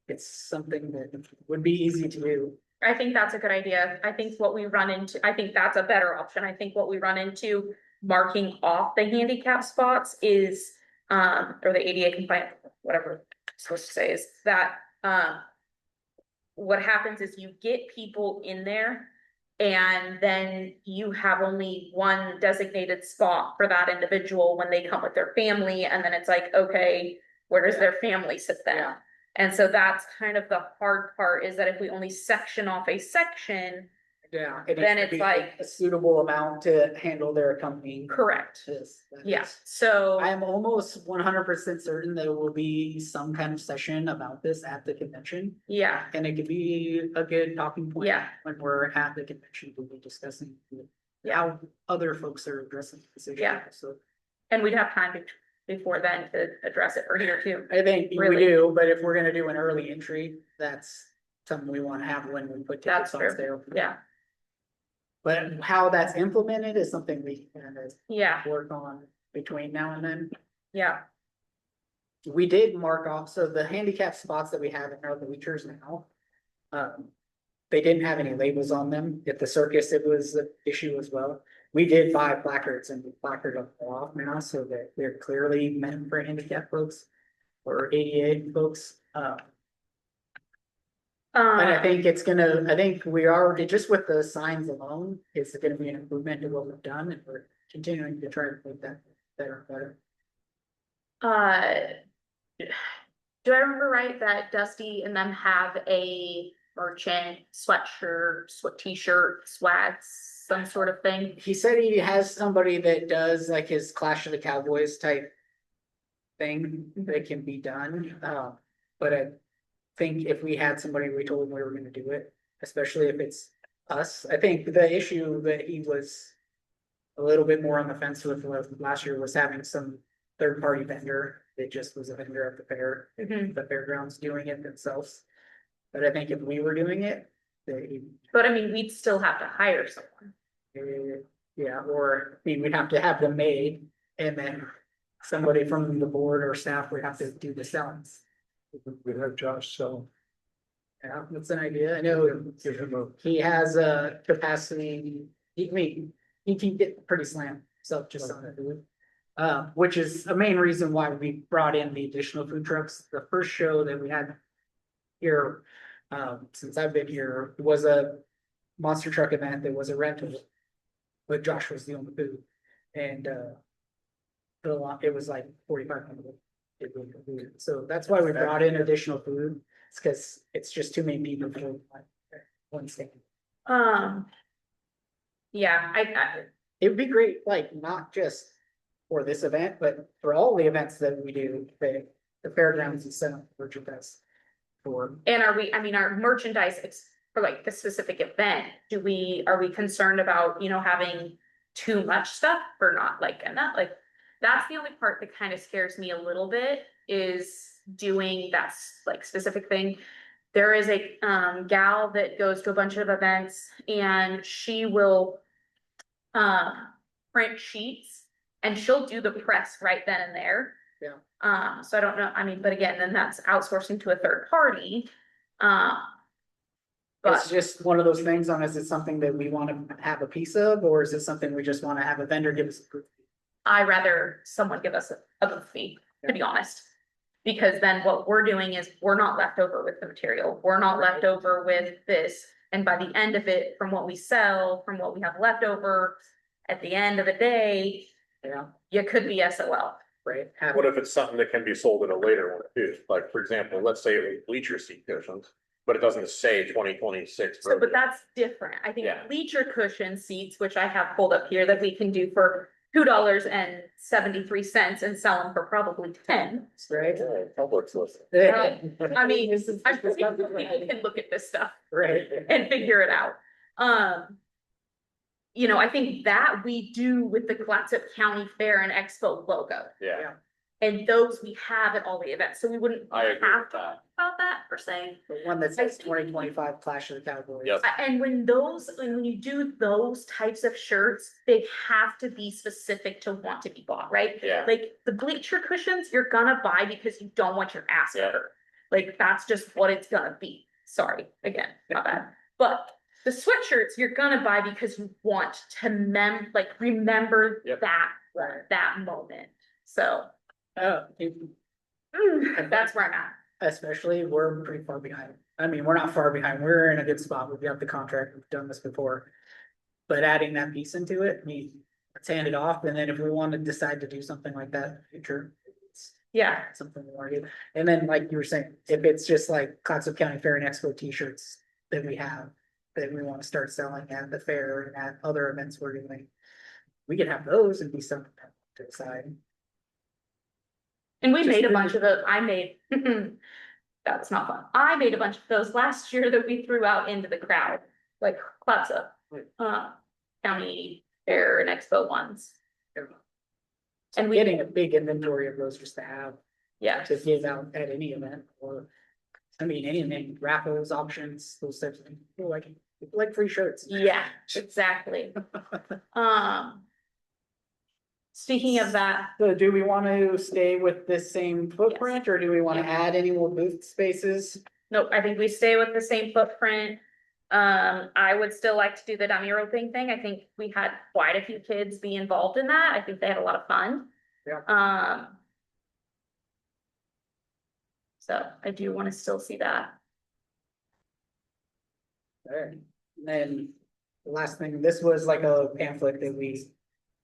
it's something that would be easy to do. I think that's a good idea. I think what we run into, I think that's a better option. I think what we run into marking off the handicap spots is, or the ADA compliant, whatever I'm supposed to say is that, what happens is you get people in there and then you have only one designated spot for that individual when they come with their family. And then it's like, okay, where does their family sit then? Yeah. And so that's kind of the hard part, is that if we only section off a section, Yeah. It Then needs to it's be like- a suitable amount to handle their accompanying. correct, Yes, that yeah, is- so. I am almost 100% certain there will be some kind of session about this at the convention. Yeah, And it could be a good talking point. Yeah. When we're at the convention, we'll be discussing Yeah. how other folks are addressing this issue. Yeah. So and we'd have time before then to address it, or here too. I think we Really. do, but if we're gonna do an early entry, that's something we wanna have when we put tickets That's on true. sale. Yeah, But how that's implemented is something we can yeah, work on between now and then. yeah, We did mark off, so the handicap spots that we have in our bleachers now. They didn't have any labels on them. At the circus, it was an issue as well. We did buy placards and we placard them off now so that they're clearly meant for handicap folks. Or ADA folks, and I think it's gonna, I think we already, just with the signs alone, it's gonna be an improvement to what we've done and we're continuing to try to make that better and better. do I remember right that Dusty and them have a merchant sweatshirt, t-shirt, swags, some sort of thing? He said he has somebody that does like his Clash of the Cowboys type thing that can be done, but I think if we had somebody, we told him we were gonna do it, especially if it's us. I think the issue that he was a little bit more on the fence with last year was having some third-party vendor that just was a vendor at the fair, Mhm. the fairgrounds doing it themselves. But I think if we were doing it, they, But I mean, we'd still have to hire someone. yeah, or I mean, we'd have to have them made and then somebody from the board or staff would have to do the sellings. We'd have Josh sell, Yeah, that's an idea. I know give him a, he has a capacity, I mean, he can get pretty slammed, so just on it. Which is a main reason why we brought in the additional food trucks. The first show that we had here, since I've been here, was a monster truck event. There was a rental. But Josh was the only booth and, it was like 4,500. So that's why we brought in additional food. It's because it's just too many people for one stand. Yeah, It would be great, like, not just for this event, but for all the events that we do, the fairgrounds and set up merchandise for. and I mean, our merchandise for like the specific event, are we concerned about, having too much stuff or not? Like, and that, like, that's the only part that kind of scares me a little bit, is doing that like specific thing. There is a gal that goes to a bunch of events and she will print sheets and she'll do the press right then and there. Yeah. So I don't know, I mean, but again, then that's outsourcing to a third party. It's But just one of those things on, is it something that we want to have a piece of, or is it something we just want to have a vendor give us a proof? I rather someone give us a booth fee, to be honest. Because then what we're doing is we're not left over with the material, we're not left over with this. And by the end of it, from what we sell, from what we have left over, at the end of the day, Yeah, you could be SOL. right. What if it's something that can be sold in a later one too? Like, for example, let's say it was bleacher seat cushions, but it doesn't say 2026. So, but that's different. I think Yeah. bleacher cushion seats, which I have pulled up here, that we can do for $2.73 and sell them for probably 10. Right. Public list. I mean, This is- I'm sure people can look at this stuff Right. and figure it out. I think that we do with the Clatsop County Fair and Expo logo. Yeah, And those we have at all the events, so we wouldn't I agree have with to that. talk about that per se. The one that says 2025 Clash of the Cowboys. Yep. And when you do those types of shirts, they have to be specific to want to be bought, right? Yeah. Like the bleacher cushions, you're gonna buy because you don't want your ass Yeah. hurt. Like that's just what it's gonna be. Sorry, again, not bad. But the sweatshirts, you're gonna buy because you want to remember Yep. that moment. So Oh, that's where I'm at. especially, we're pretty far behind. I mean, we're not far behind. We're in a good spot. We've got the contract. We've done this before. But adding that piece into it, let's hand it off. And then if we want to decide to do something like that in the future, it's Yeah, something we want to do. And then, like you were saying, if it's just like Clatsop County Fair and Expo t-shirts that we have, that we want to start selling at the fair and at other events we're doing, we could have those and be something to decide. and we Just made a really- bunch of those, I made, that's not fun. I made a bunch of those last year that we threw out into the crowd, like Clatsop, County Fair and Expo ones. And we, Getting a big inventory of those just to have, yeah, to give out at any event, or, I mean, anything, raffles, auctions, those types of things, people like free shirts. yeah, exactly. Speaking of that, So do we want to stay with this same footprint, or do we want to add any more booth spaces? nope, I think we stay with the same footprint. I would still like to do the dummy roping thing. I think we had quite a few kids be involved in that. I think they had a lot of fun. Yeah. So I do want to still see that. Alright, and then the last thing, this was like a pamphlet that we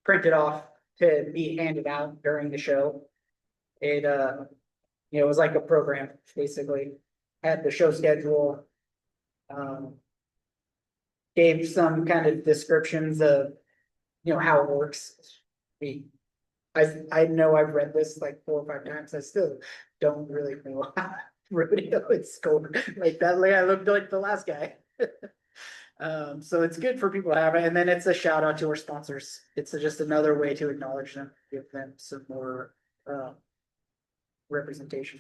printed off to be handed out during the show. It, it was like a program, basically, had the show schedule. Gave some kind of descriptions of, how it works. I know I've read this like 4 or 5 times, I still don't really know how rodeo is going like that, like I looked like the last guy. So it's good for people to have it, and then it's a shout out to our sponsors. It's just another way to acknowledge them, give them some more representation.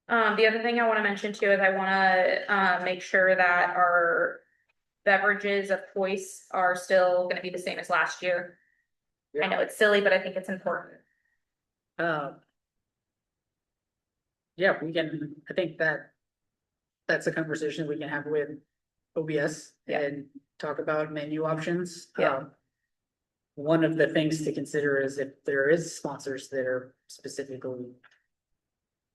The other thing I want to mention too is I want to make sure that our beverages of choice are still going to be the same as last year. I know it's silly, but I think it's important. Yeah, we can, I think that's a conversation we can have with OBS and talk about menu options. Yeah. One of the things to consider is if there is sponsors that are specifically,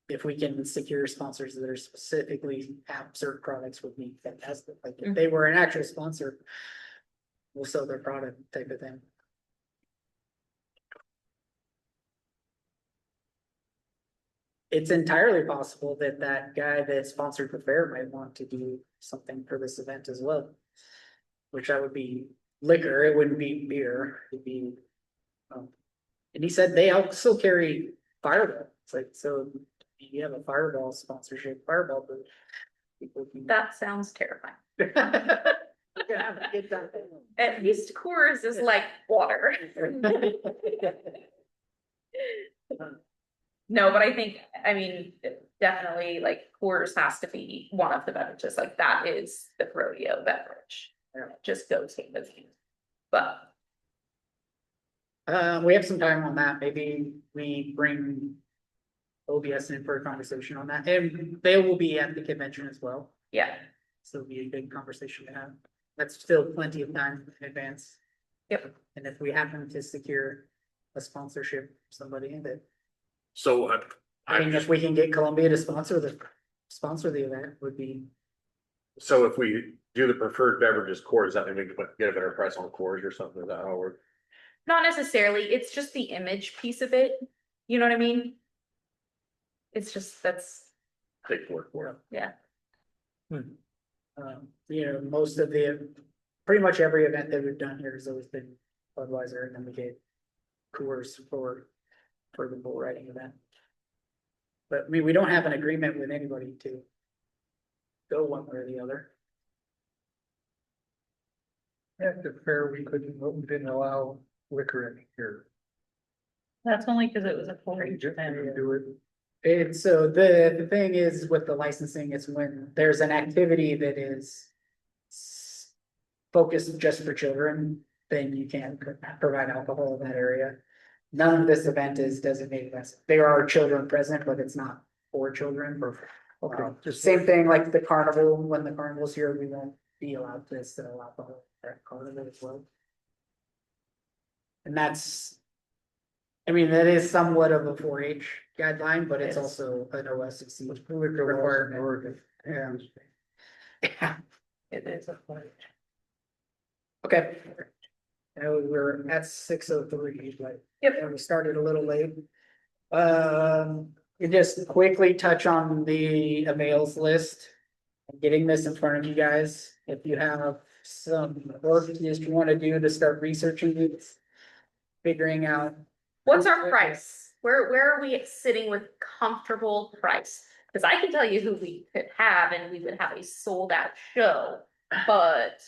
if we can secure sponsors that are specifically have certain products would be fantastic. Like if they were an actual sponsor, we'll sell their product type of thing. It's entirely possible that that guy that sponsored the fair might want to do something for this event as well. Which that would be liquor, it wouldn't be beer, it'd be. And he said they also carry Fireball. It's like, so you have a Fireball sponsorship, Fireball booth. People can- That sounds terrifying. You're gonna have a good time. At least Coors is like water. No, but I think, I mean, definitely like Coors has to be one of the beverages, like that is the rodeo beverage. Yeah. Just goes with the thing. But We have some time on that, maybe we bring OBS in for a conversation on that, and they will be at the convention as well, yeah, so it'll be a good conversation to have. That's still plenty of time in advance. Yep. And if we happen to secure a sponsorship, somebody that, So I mean, if we can get Columbia to sponsor the event would be, so if we do the preferred beverages Coors, does that mean we can get a better price on Coors or something? Is that how it works? not necessarily, it's just the image piece of it, you know what I mean? It's just, that's, Take word for it. yeah, most of pretty much every event that we've done here has always been Budweiser, and then we get Coors for the bull riding event. But I mean, we don't have an agreement with anybody to go one way or the other. At the fair, we didn't allow liquor in here. that's only because it was a 4-H Just event. do it. And so the thing is with the licensing is when there's an activity that is focused just for children, then you can't provide alcohol in that area. None of this event is designated as, there are children present, but it's not for children. Okay, Just same thing like the carnival, when the carnival's here, we won't be allowed to sell alcohol at carnival as well. And that's. I mean, that is somewhat of a 4-H guideline, but it's Yes. also an OSCC Liquor laws in requirement. Oregon. And Yeah, It is a 4-H. okay. Now we're at 6:03, but Yep. and we started a little late. You just quickly touch on the avails list. Getting this in front of you guys, if you have some work that you want to do to start researching it. Figuring out. What's our price? Where are we sitting with comfortable price? Cause I can tell you who we could have and we would have a sold out show, but.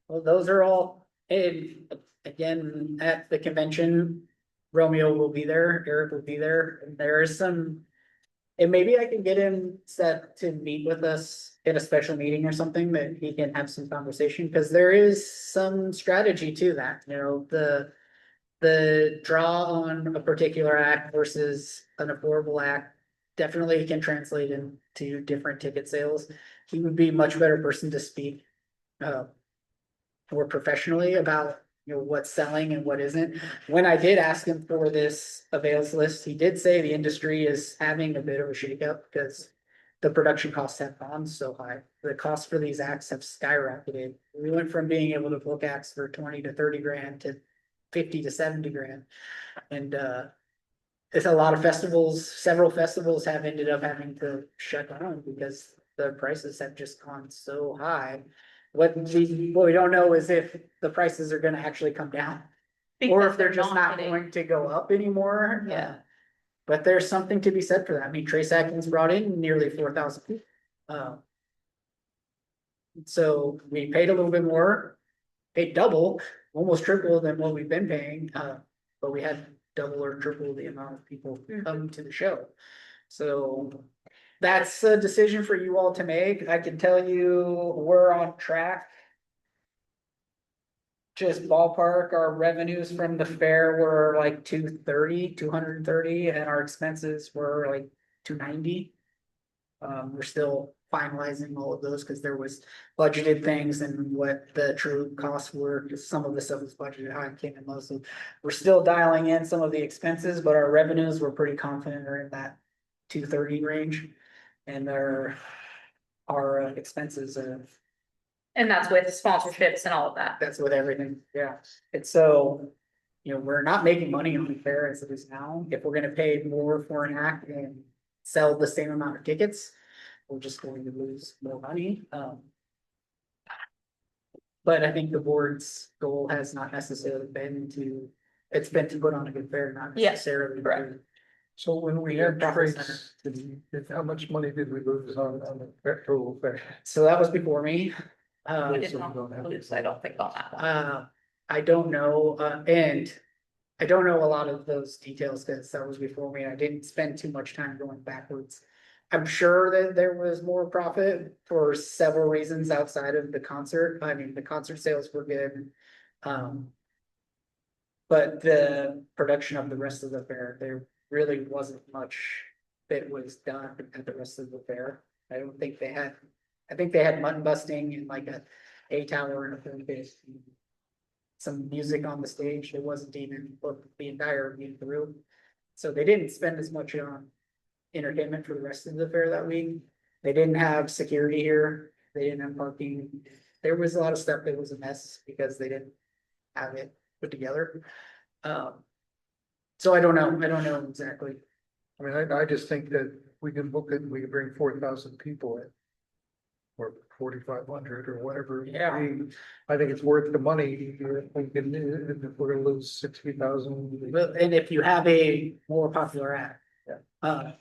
Well, those are all, and again, at the convention, Romeo will be there, Eric will be there, and there is some. And maybe I can get him set to meet with us in a special meeting or something that he can have some conversation, because there is some strategy to that, you know, the. The draw on a particular act versus an affordable act definitely can translate into different ticket sales. He would be a much better person to speak. More professionally about, you know, what's selling and what isn't. When I did ask him for this avails list, he did say the industry is having a bit of a shakeup because the production costs have gone so high. The cost for these acts have skyrocketed. We went from being able to book acts for 20 to 30 grand to 50 to 70 grand. And it's a lot of festivals, several festivals have ended up having to shut down because the prices have just gone so high. What we don't know is if the prices are gonna actually come down. Or because if they're just not hitting. going to go up anymore. Yeah. But there's something to be said for that. I mean, Trace Atkins brought in nearly 4,000 people. So we paid a little bit more, paid double, almost triple than what we've been paying, but we had double or triple the amount of people come to the show. So that's a decision for you all to make. I can tell you, we're on track. Just ballpark, our revenues from the fair were like 230, and our expenses were like 290. We're still finalizing all of those because there was budgeted things and what the true costs were, because some of the stuff was budgeted high and came in low. So we're still dialing in some of the expenses, but our revenues, we're pretty confident are in that 230 range. And our expenses are. And that's with sponsorships and all of that. That's with everything, yeah. And so, you know, we're not making money on the fair as it is now. If we're gonna pay more for an act and sell the same amount of tickets, we're just going to lose more money. But I think the board's goal has not necessarily been to, it's been to put on a good fair, not Yeah, necessarily. correct. So when we Your had profit trades, how much money did we lose on the total fair? So that was before me. We Uh, did not lose, I don't think on that one. I don't know, and I don't know a lot of those details because that was before me. I didn't spend too much time going backwards. I'm sure that there was more profit for several reasons outside of the concert. I mean, the concert sales were good. But the production of the rest of the fair, there really wasn't much that was done at the rest of the fair. I don't think they had, I think they had mutton busting and like a tower and a film base. Some music on the stage. It wasn't even booked the entire week through. So they didn't spend as much on entertainment for the rest of the fair that week. They didn't have security here. They didn't have parking. There was a lot of stuff that was a mess because they didn't have it put together. So I don't know exactly. I mean, I just think that we can book it, we can bring 4,000 people in. Or 4,500 or whatever. Yeah. I think it's worth the money if we can, if we're gonna lose 60,000. Well, and if you have a more popular act. Yeah.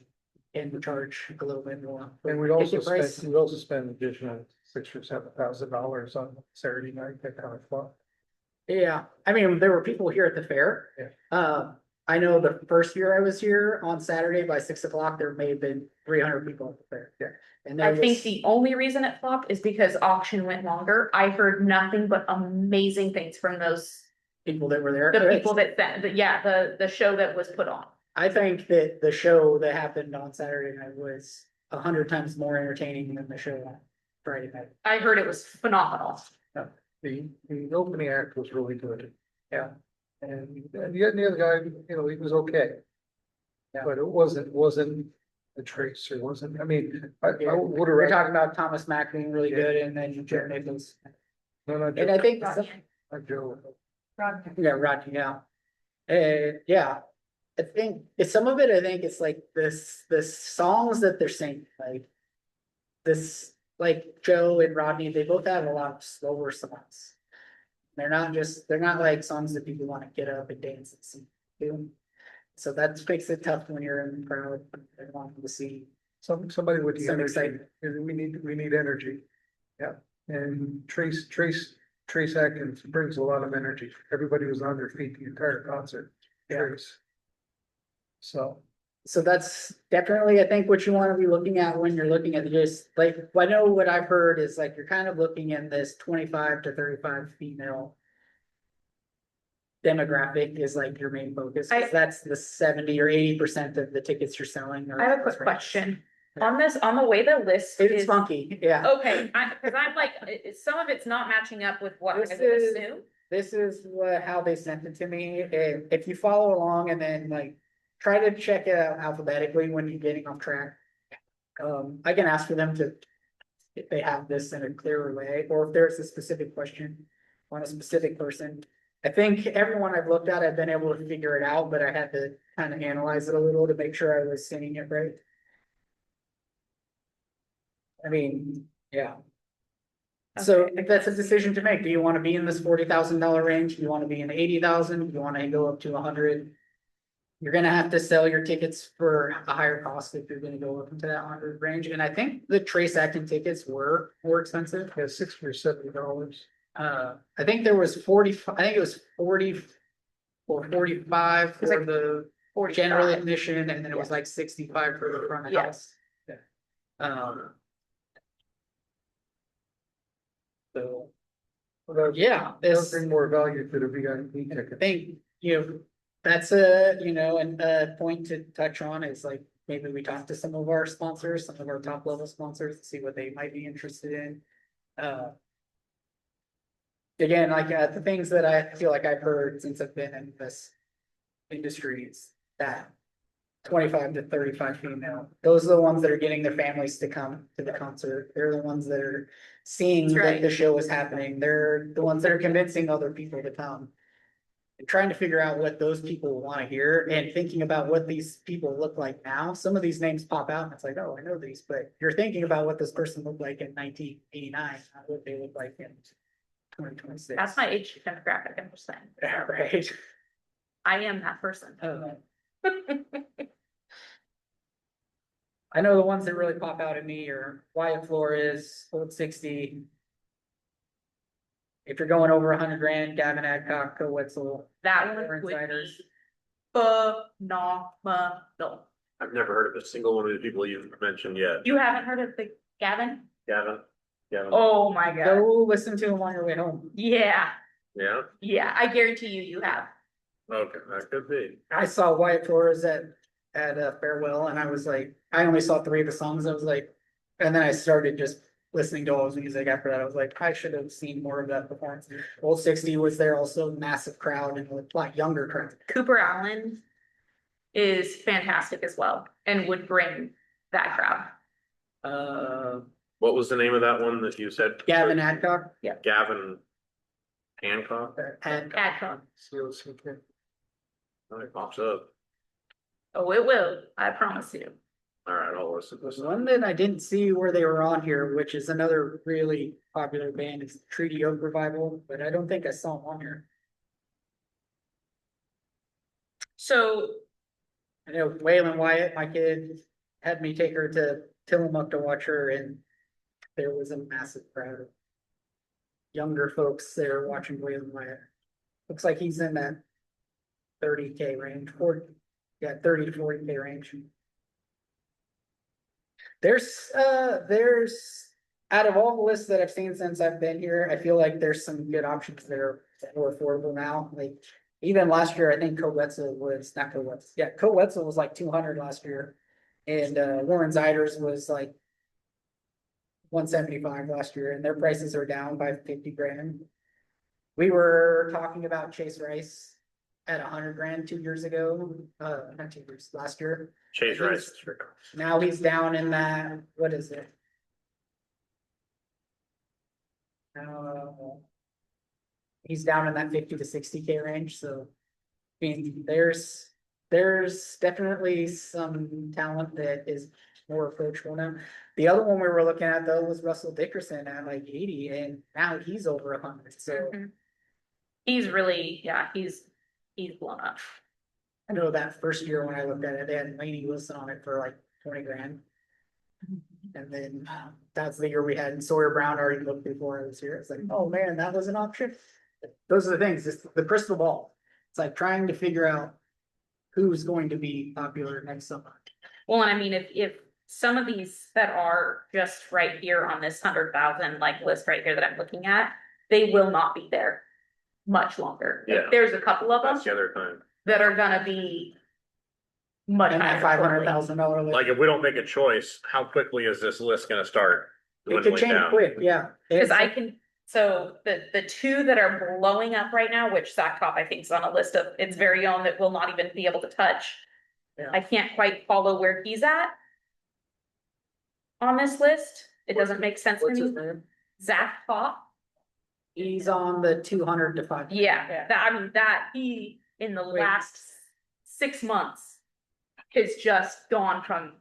And we charge a little bit more. And we also Ticket price. spend additional $6,000 or $7,000 on Saturday night, that kind of fun. Yeah, I mean, there were people here at the fair. Yeah. I know the first year I was here on Saturday by 6 o'clock, there may have been 300 people at the fair. Yeah. And I there think was, the only reason it flopped is because auction went longer. I heard nothing but amazing things from those, people that were there. the people that, the show that was put on. I think that the show that happened on Saturday night was 100 times more entertaining than the show on Friday night. I heard it was phenomenal. The opening act was really good. Yeah. And the other guy, you know, he was okay. Yeah. But it wasn't a trace, it wasn't, I mean, I would We're have. talking about Thomas Mack being really good and then Jared Nichols. No, not And I Joe, think, not Joe. yeah, Rodney, yeah. Yeah, I think, it's some of it, I think it's like the songs that they're singing, like. This, like Joe and Rodney, they both have a lot of slower songs. They're not like songs that people wanna get up and dance and sing to. So that makes it tough when you're in the crowd and wanting to see. Somebody with the Some energy, excitement. and we need energy. Yeah, and Trace Atkins brings a lot of energy. Everybody was on their feet the entire concert. Yeah. Trace. So, So that's definitely, I think, what you wanna be looking at when you're looking at this, like, I know what I've heard is like, you're kind of looking in this 25 to 35 female. Demographic is like your main focus, 'cause that's the 70 or 80% of the tickets you're selling. I have a quick question. On this, on the way the list It's is, funky, yeah. okay, cause I'm like, some of it's not matching up with what I This would is- assume. This is how they sent it to me, and if you follow along and then like, try to check it out alphabetically when you're getting off track. I can ask for them to, if they have this in a clearer way, or if there's a specific question on a specific person. I think everyone I've looked at, I've been able to figure it out, but I had to kind of analyze it a little to make sure I was seeing it right. I mean, yeah. So Okay. that's a decision to make. Do you want to be in this $40,000 range? Do you want to be in 80,000? Do you want to go up to 100? You're gonna have to sell your tickets for a higher cost if you're gonna go up into that 100 range. And I think the Trace Acton tickets were more expensive. yeah, $60 or $70. I think there was 40, I think it was 40 or 45 was for like the 45. general admission, and then it was Yeah. like 65 for the front of Yeah. house. So, yeah, They'll this, bring more value to the VIP I ticket. think, that's a, and a point to touch on is like, maybe we talk to some of our sponsors, some of our top level sponsors, to see what they might be interested in. Again, like, the things that I feel like I've heard since I've been in this industry is that 25 to 35 female, those are the ones that are getting their families to come to the concert. They're the ones that are seeing That's that right. the show is happening. They're the ones that are convincing other people to come. And trying to figure out what those people want to hear and thinking about what these people look like now. Some of these names pop out and it's like, oh, I know these, but you're thinking about what this person looked like in 1989, not what they look like in 2026. That's my age demographic, I'm just saying. Yeah, right. I am that person. I know the ones that really pop out at me are Wyatt Flores, Old 60. If you're going over 100 grand, Gavin Adcock, Co Wetzel. That one Lawrence would Siders. be phenomenal. I've never heard of a single one of the people you've mentioned yet. You haven't heard of the Gavin? Gavin? Gavin? Oh my god. Go listen to him on your way home. Yeah, Yeah, yeah, I guarantee you have. okay, that could be. I saw Wyatt Flores at a farewell, and I was like, I only saw 3 of the songs. I was like, and then I started just listening to all his music after that. I was like, I should have seen more of that performance. Old 60 was there, also massive crowd and a lot younger crowd. Cooper Allen is fantastic as well and would bring that crowd. What was the name of that one that you said? Gavin Adcock. Gavin Hancock? Adcock. Oh, it pops up. Oh, it will, I promise you. All right, I'll listen to this. One that I didn't see where they were on here, which is another really popular band, is Treaty Oak Revival, but I don't think I saw them on here. So, I know Waylon Wyatt, my kid, had me take her to Tillamook to watch her, and there was a massive crowd of younger folks there watching Waylon Wyatt. Looks like he's in that 30K range, 30 to 40K range. There's out of all the lists that I've seen since I've been here, I feel like there's some good options that are more affordable now. Like even last year, I think Co Wetzel was not Co Wetzel. Yeah, Co Wetzel was like 200 last year, and Warren Ziders was like 175 last year, and their prices are down by 50 grand. We were talking about Chase Rice at 100 grand 2 years ago, not 2 years, last year. Chase Rice. Now he's down in that, what is it? He's down in that 50 to 60K range, so. I mean, there's there's definitely some talent that is more approachable now. The other one we were looking at though was Russell Dickerson at like 80, and now he's over 100, so. Mhm. He's really, yeah, he's blown up. I know that first year when I looked at it, they had Laney Wilson on it for like 20 grand. And then that's the year we had Sawyer Brown already looked before I was here. It's like, oh man, that was an option. Those are the things, it's the crystal ball. It's like trying to figure out who's going to be popular next summer. Well, and I mean, if some of these that are just right here on this 100,000 like list right here that I'm looking at, they will not be there much longer. Like, Yeah. there's a couple of them That's the other thing. that are gonna be much And that higher. $500,000 list. Like, if we don't make a choice, how quickly is this list gonna start It could dwindling change down? quick, yeah. Because I can, so the two that are blowing up right now, which Zach Top I think is on a list of its very own that will not even be able to touch. Yeah. I can't quite follow where he's at on this list. It doesn't make sense to What's his me. name? Zach Top. He's on the 200 to 500. Yeah, that, I mean, that he, in the Wait. last 6 months, has just gone from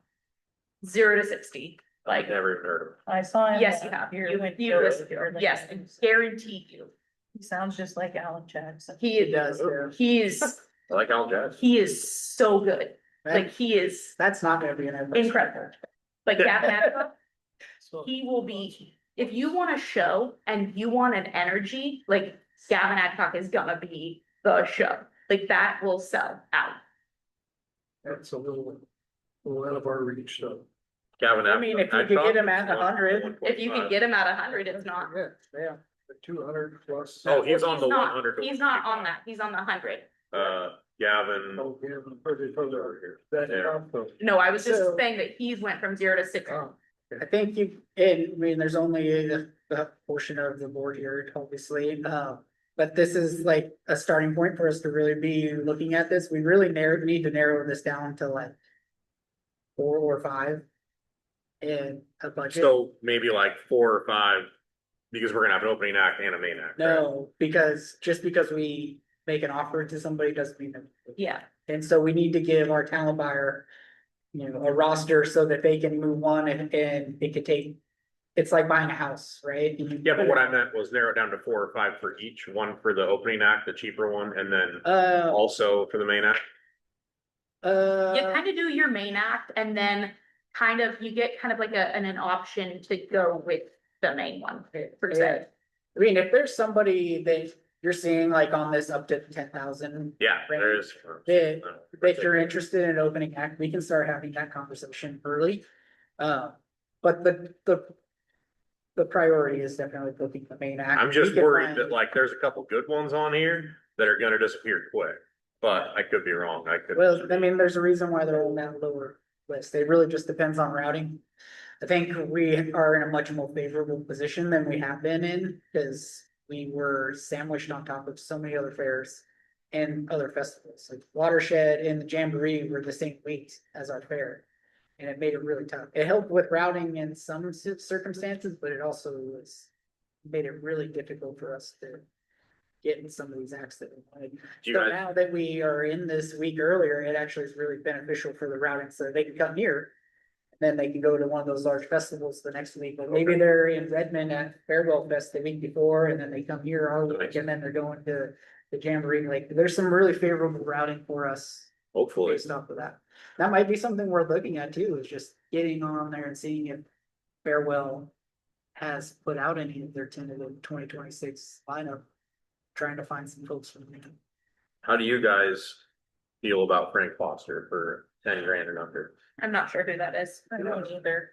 0 to 60, like, Never even heard of it. I saw him. yes, you have, you listened to him, yes, I guarantee you. He sounds just like Alan Jackson. He does, yeah. I like Alan Jazz. He is so good, like, he is That's not gonna be an. incredible. Like Gavin Adcock, So- he will be, if you want a show and you want an energy, like Gavin Adcock is gonna be the show. Like that will sell out. That's a little out of our reach, so. Gavin. I mean, if you could get him at 100, If you can get him at 100, it's not. Yeah. The 200 plus. Oh, he's on the not- 100. He's not on that, he's on the 100. Gavin. Oh, yeah, further over here. That, Yeah. No, I was just So- saying that he's went from 0 to 60. oh, I think I mean, there's only a portion of the board here, obviously, but this is like a starting point for us to really be looking at this. We really need to narrow this down to like 4 or 5 in a budget. So maybe like 4 or 5, because we're gonna have an opening act and a main act. right? No, because just because we make an offer to somebody doesn't mean that. Yeah, And so we need to give our talent buyer, a roster so that they can move on and it could take, it's like buying a house, right? Yeah, but what I meant was narrow it down to 4 or 5 for each, one for the opening act, the cheaper one, and then also for the main act. you kind of do your main act and then kind of, you get kind of like an option to go with the main one, per se. I mean, if there's somebody that you're seeing like on this up to 10,000, Yeah, there is. that you're interested in opening act, we can start having that conversation early. But the priority is definitely booking the main act. I'm just We can worried find- that like there's a couple good ones on here that are gonna disappear quick, but I could be wrong. I could. Well, I mean, there's a reason why they're on that lower list. It really just depends on routing. I think we are in a much more favorable position than we have been in, because we were sandwiched on top of so many other fairs and other festivals, like Watershed and the Jamboree were the same week as our fair. And it made it really tough. It helped with routing in some circumstances, but it also made it really difficult for us to get in some of these acts that we wanted. Do you So guys, now that we are in this week earlier, it actually is really beneficial for the routing, so they can come here. Then they can go to one of those large festivals the next week, but maybe they're in Redmond at Farewell Fest the week before, and then they come here our week, and then they're going to the Jamboree. Like, there's some really favorable routing for us hopefully, based off of that. That might be something worth looking at too, is just getting on there and seeing if Farewell has put out any of their tentative 2026 lineup, trying to find some folks from there. how do you guys feel about Frank Foster for 10 grand and under? I'm not sure who that is. I don't either.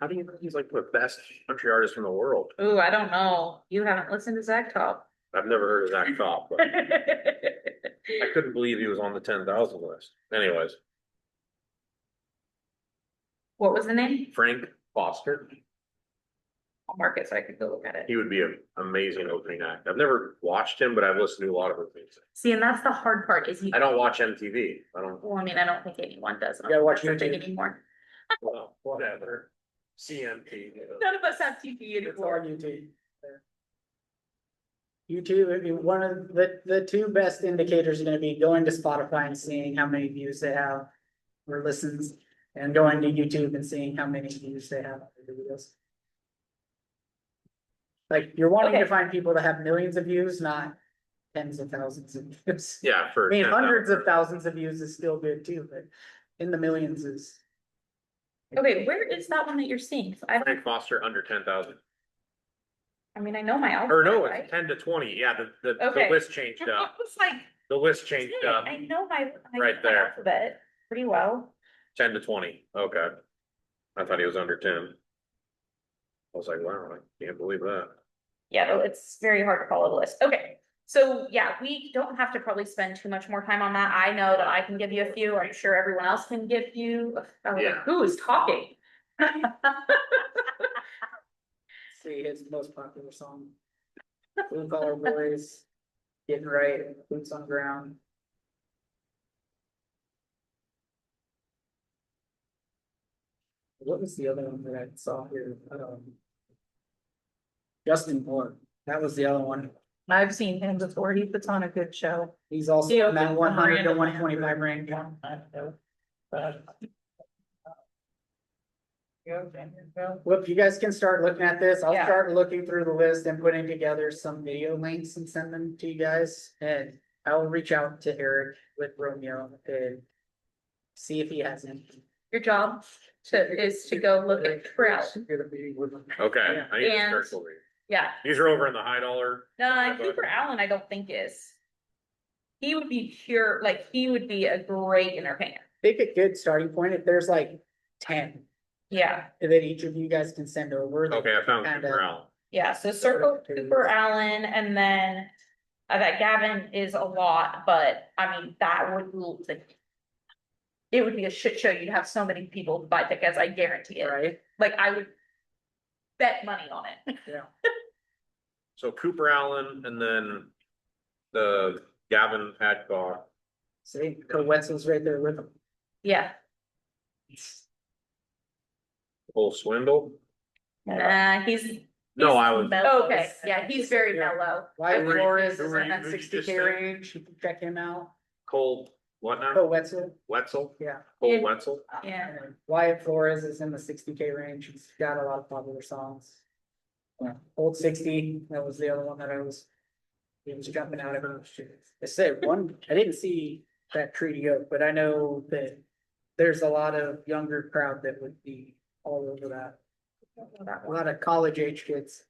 How do you, he's like the best country artist in the world. Ooh, I don't know. You haven't listened to Zach Top. I've never heard of Zach Top, but I couldn't believe he was on the 10,000 list. Anyways, What was the name? Frank Foster, I'll mark it so I can go look at it. he would be an amazing opening act. I've never watched him, but I've listened to a lot of his music. See, and that's the hard part is you, I don't watch MTV. I don't. well, I mean, I don't think anyone does. You gotta watch That's the thing YouTube. anymore. Well, whatever. CMT. None of us have TV It's anymore. on YouTube. YouTube, I mean, one of the two best indicators are gonna be going to Spotify and seeing how many views they have or listens, and going to YouTube and seeing how many views they have on their videos. Like, you're wanting to Okay. find people that have millions of views, not tens of thousands of views. Yeah, for. I mean, 10,000. hundreds of thousands of views is still good too, but in the millions is. Okay, where is that one that you're seeing? Frank Foster under 10,000. I mean, I know my Or no, alphabet, it's 10 to 20. Yeah, the Okay. list changed right? I up. was like, The list changed shit, up. I know my Right there. alphabet pretty well. 10 to 20. Okay. I thought he was under 10. I was like, wow, I can't believe that. Yeah, no, it's very hard to follow the list. Okay, so yeah, we don't have to probably spend too much more time on that. I know that I can give you a few. I'm sure everyone else can give you. I was like, Yeah. who is talking? See his most popular song. Blue Collar Boys, Getting Right, Boots on the Ground. What was the other one that I saw here? Justin Moore, that was the other one. I've seen him before. He puts on a good show. He's also Yeah, in that okay. 100 to Miranda 125 range. Well, if you guys can start looking at this, I'll Yeah. start looking through the list and putting together some video links and send them to you guys. And I'll reach out to Eric with Romeo and see if he has any. Your job is to go look at crowd. Get a meeting with them. Okay. Yeah. I need to And- start over. Yeah, These are over in the high dollar. no, Cooper Allen, I don't think is. He would be pure, like, he would be a great entertainer. Pick a good starting point. If there's like 10 Yeah, that each of you guys can send over. Okay, I found Kinda- Cooper Allen. yeah, so circle Cooper Allen and then. That Gavin is a lot, but I mean, that would like. It would be a shit show. You'd have so many people buy tickets, I guarantee it. Right? Like, I would. Bet money on it. Yeah. So Cooper Allen and then the Gavin Hadcock. See, Wetzel's right there with him. Yeah, Full Swindle. he's. No, I was. Okay, yeah, he's very Yeah. mellow. Wyatt Who were you- Flores who is were in you- that who'd you just 60K say? range. You can check him out. Cole, what now? Oh, Wetzel, Wetzel? yeah. Cole Yeah. Wetzel? Yeah, And Wyatt Flores is in the 60K range. He's got a lot of popular songs. Old 60, that was the other one that he was jumping out of. I said one, I didn't see that Treaty Oak, but I know that there's a lot of younger crowd that would be all over that. A lot of college age kids.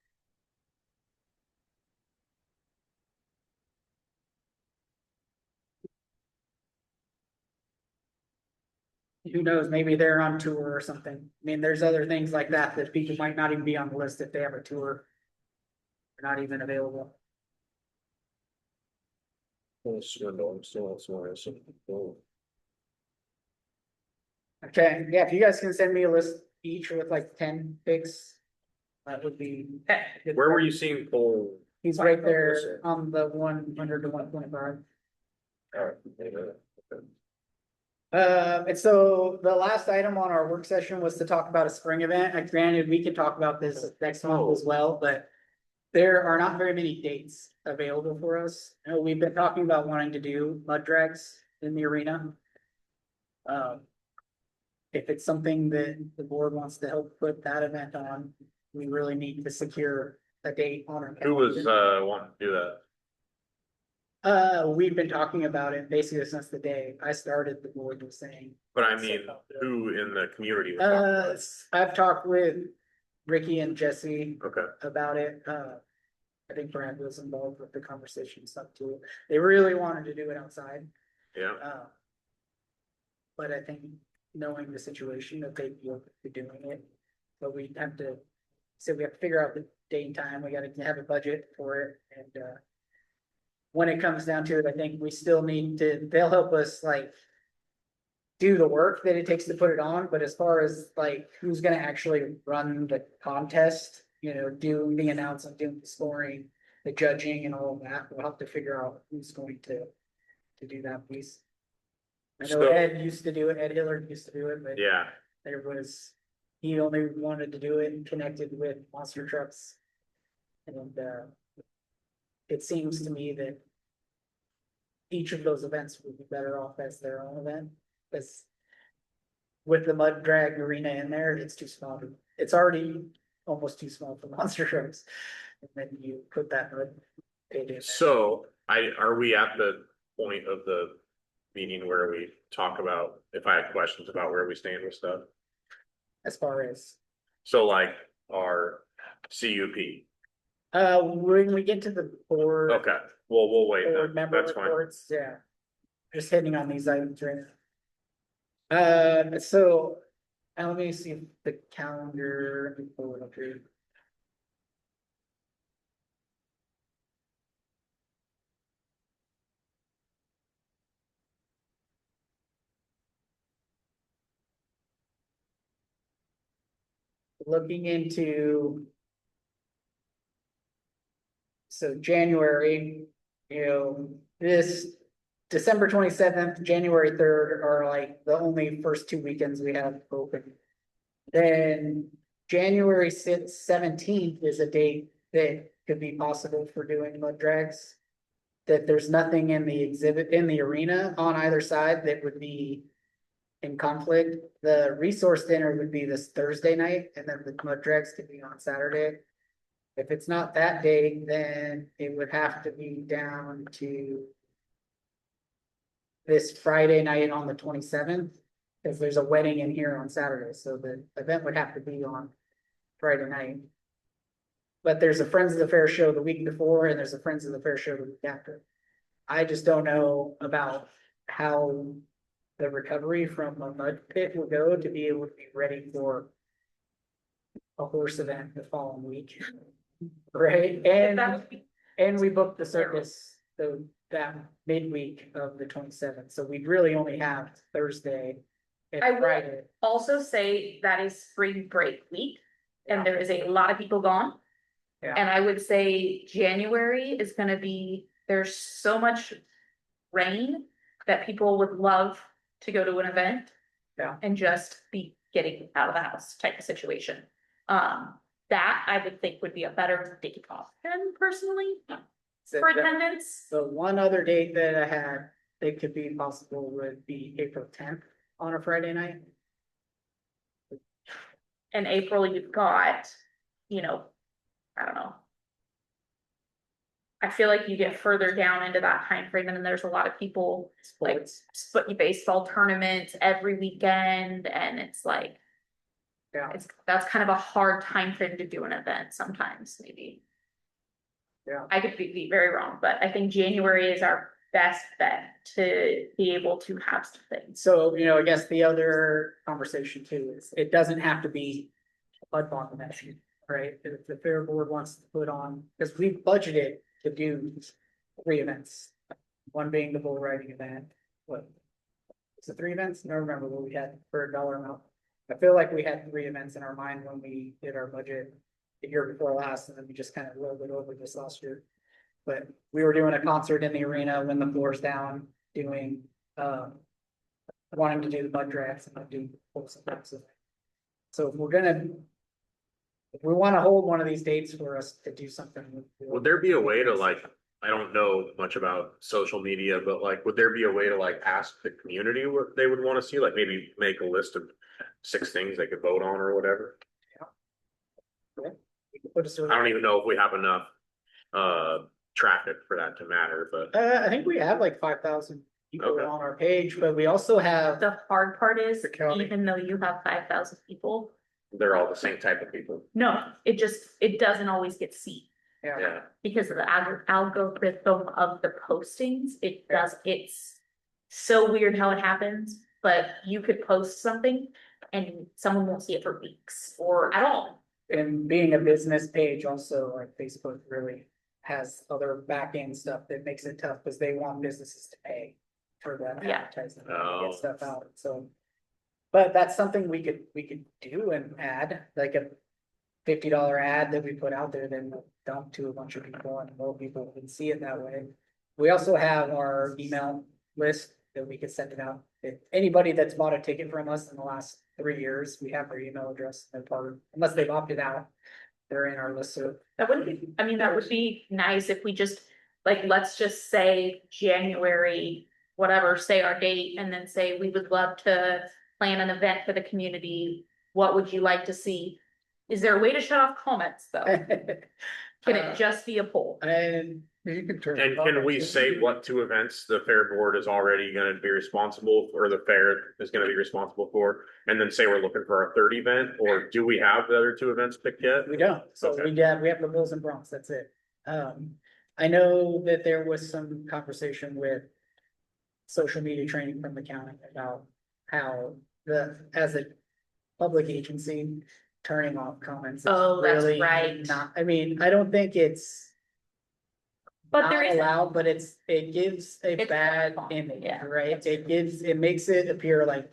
Who knows, maybe they're on tour or something. I mean, there's other things like that that people might not even be on the list if they have a tour. They're not even available. Full Swindle, I'm still on Swindle. Oh. Okay, yeah, if you guys can send me a list each with like 10 picks, that would be. good. Where were you seeing Cole? He's right there on the 100 to 125. And so the last item on our work session was to talk about a spring event. Granted, we can talk about this next month as well, but there are not very many dates available for us. You know, we've been talking about wanting to do mud drags in the arena. If it's something that the board wants to help put that event on, we really need to secure a date on our. Who was, calendar. wanting to do that? We've been talking about it basically since the day I started, the board was saying. But I mean, who in the community? was talking about it? I've talked with Ricky and Jesse Okay, about it. I think Brad was involved with the conversation stuff too. They really wanted to do it outside. yeah. But I think knowing the situation that they'd be open to doing it, but we have to, so we have to figure out the date and time. We gotta have a budget for it and, when it comes down to it, I think we still need to, they'll help us like do the work that it takes to put it on, but as far as like who's gonna actually run the contest, you know, doing the announcing, doing the scoring, the judging and all of that, we'll have to figure out who's going to do that piece. I know So- Ed used to do it, Ed Hillard used to do it, but Yeah, there was, he only wanted to do it and connected with monster trucks. And, it seems to me that each of those events would be better off as their own event, because with the mud drag arena in there, it's too small. It's already almost too small for monster trucks. And then you put that mud pit in there. So are we at the point of the meeting where we talk about, if I had questions about where we stand with stuff? As far as, So like our CUP, when we get to the board. okay, well, we'll wait Board then, member that's fine. reports, yeah. Just hitting on these items right now. So, let me see if the calendar, let me pull it up here. Looking into. So January, this December 27th, January 3rd are like the only first 2 weekends we have open. Then January 17th is a date that could be possible for doing mud drags. That there's nothing in the exhibit, in the arena on either side that would be in conflict. The resource dinner would be this Thursday night, and then the mud drags could be on Saturday. If it's not that day, then it would have to be down to this Friday night on the 27th, because there's a wedding in here on Saturday, so the event would have to be on Friday night. But there's a Friends of the Fair show the week before, and there's a Friends of the Fair show the week after. I just don't know about how the recovery from a mud pit will go to be able to be ready for a horse event the following week. Right, If that and would be- we booked the circus that midweek of the 27th, so we'd really only have Thursday and I will- Friday. Also say that is spring break week, and there is a lot of people gone. Yeah. And I would say January is gonna be, there's so much rain that people would love to go to an event. Yeah. And just be getting out of the house type of situation. That I would think would be a better date option personally So for that- attendance. The one other date that I had that could be possible would be April 10th on a Friday night. In April, you've got, I don't know. I feel like you get further down into that time frame, and then there's a lot of people like split baseball tournaments every weekend, and it's like. Yeah. That's kind of a hard time frame to do an event sometimes, maybe. Yeah. I could be very wrong, but I think January is our best bet to be able to have some things. So, I guess the other conversation too is it doesn't have to be a mud bog event, right? If the fair board wants to put on, because we've budgeted to do 3 events. One being the bull riding event, what? Was it 3 events? I don't remember what we had for a dollar amount. I feel like we had 3 events in our mind when we did our budget the year before last, and then we just kind of rolled it over this last year. But we were doing a concert in the arena when the floor's down, doing, wanting to do the mud drags and not do books and books. So if we want to hold one of these dates for us to do something. Would there be a way to like, I don't know much about social media, but like, would there be a way to like ask the community what they would want to see? Like maybe make a list of 6 things they could vote on or whatever? I don't even know if we have enough traffic for that to matter, but I think we have like 5,000 people Okay. on our page, but we also have, The hard part is, The county. even though you have 5,000 people, they're all the same type of people. no, it doesn't always get seen. yeah, Yeah. Because of the algorithm of the postings, it's so weird how it happens, but you could post something and someone won't see it for weeks or at all. and being a business page also, like Facebook really has other back end stuff that makes it tough because they want businesses to pay for that Yeah. advertising, Oh. get stuff out, so. But that's something we could do and add, like a $50 ad that we put out there, then we'll dump to a bunch of people and more people can see it that way. We also have our email list that we could send it out. If anybody that's bought a ticket from us in the last 3 years, we have their email address, they're part of, unless they've opted out, they're in our list, so. That would be nice if we just like, let's just say January, whatever, say our date, and then say we would love to plan an event for the community. What would you like to see? Is there a way to shut off comments though? Can it just be a poll? And You can turn. And can we say what two events the fair board is already gonna be responsible, or the fair is gonna be responsible for? And then say we're looking for our third event, or do we have the other two events picked yet? we don't, so Okay. we have the Bulls and Bronx, that's it. I know that there was some conversation with social media training from the county about how as a public agency, turning off comments. is Oh, that's really right. Not, I mean, I don't think it's But there not is, allowed, but it gives a It's bad wrong, image, yeah. right? It makes it appear like,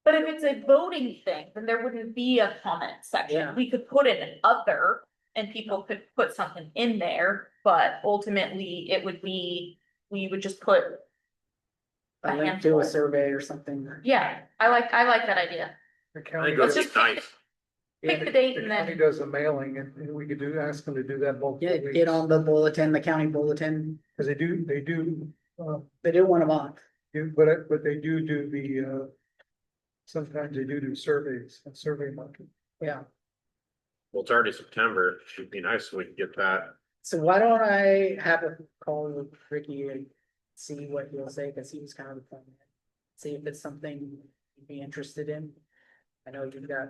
but if it's a voting thing, then there wouldn't be a comment section. Yeah. We could put it in other and people could put something in there, but ultimately it would be, we would just put. a link to handful. a survey or something. Yeah, I like that idea. The I county, think Let's that'd just be pick nice. Pick the date the and county then, does a mailing and we could ask them to do that multiple Get weeks. on the bulletin, the county bulletin, Cause they do, they do one a month. but they do the, sometimes they do surveys, a survey market. Yeah, Well, it's already September. It'd be nice if we could get that. so why don't I have a call with Ricky and see what he'll say, cause he was kind of the plan. See if it's something you'd be interested in. I know you've got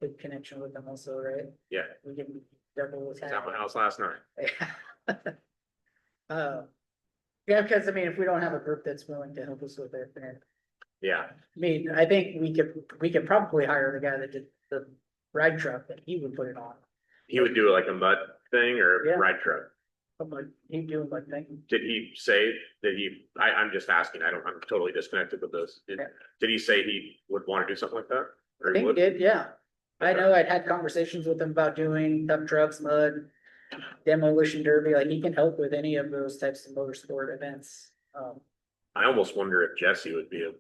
good connection with them also, right? Yeah, We can double was at my house last night. Yeah, because I mean, if we don't have a group that's willing to help us with it, then, Yeah, I mean, I think we could probably hire the guy that did the ride truck, and he would put it on. he would do like a mud thing or Yeah. ride truck. I'm like, he'd do my thing. Did he say that I'm just asking, I'm totally disconnected with this. Yeah. Did he say he would want to do something like that? Or I he think he would? did, yeah. I Okay. know I'd had conversations with him about doing dump trucks, mud, demolition derby, like he can help with any of those types of motorsport events. I almost wonder if Jesse would be a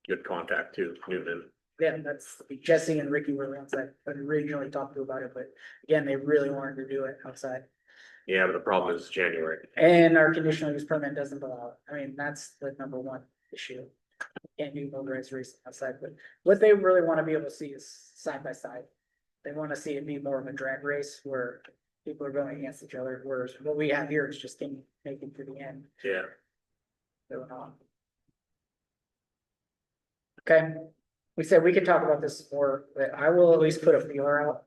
good contact too, Newton. Yeah, that's Jesse and Ricky were the ones that I originally talked to about it, but again, they really wanted to do it outside. Yeah, but the problem is January. And our conditional use permit doesn't allow it. I mean, that's the number one issue. Can't do motorized racing outside, but what they really wanna be able to see is side by side. They wanna see it be more of a drag race where people are going against each other, whereas what we have here is just making to the end. Yeah. Going on. Okay, we said we could talk about this more, but I will at least put a feeler out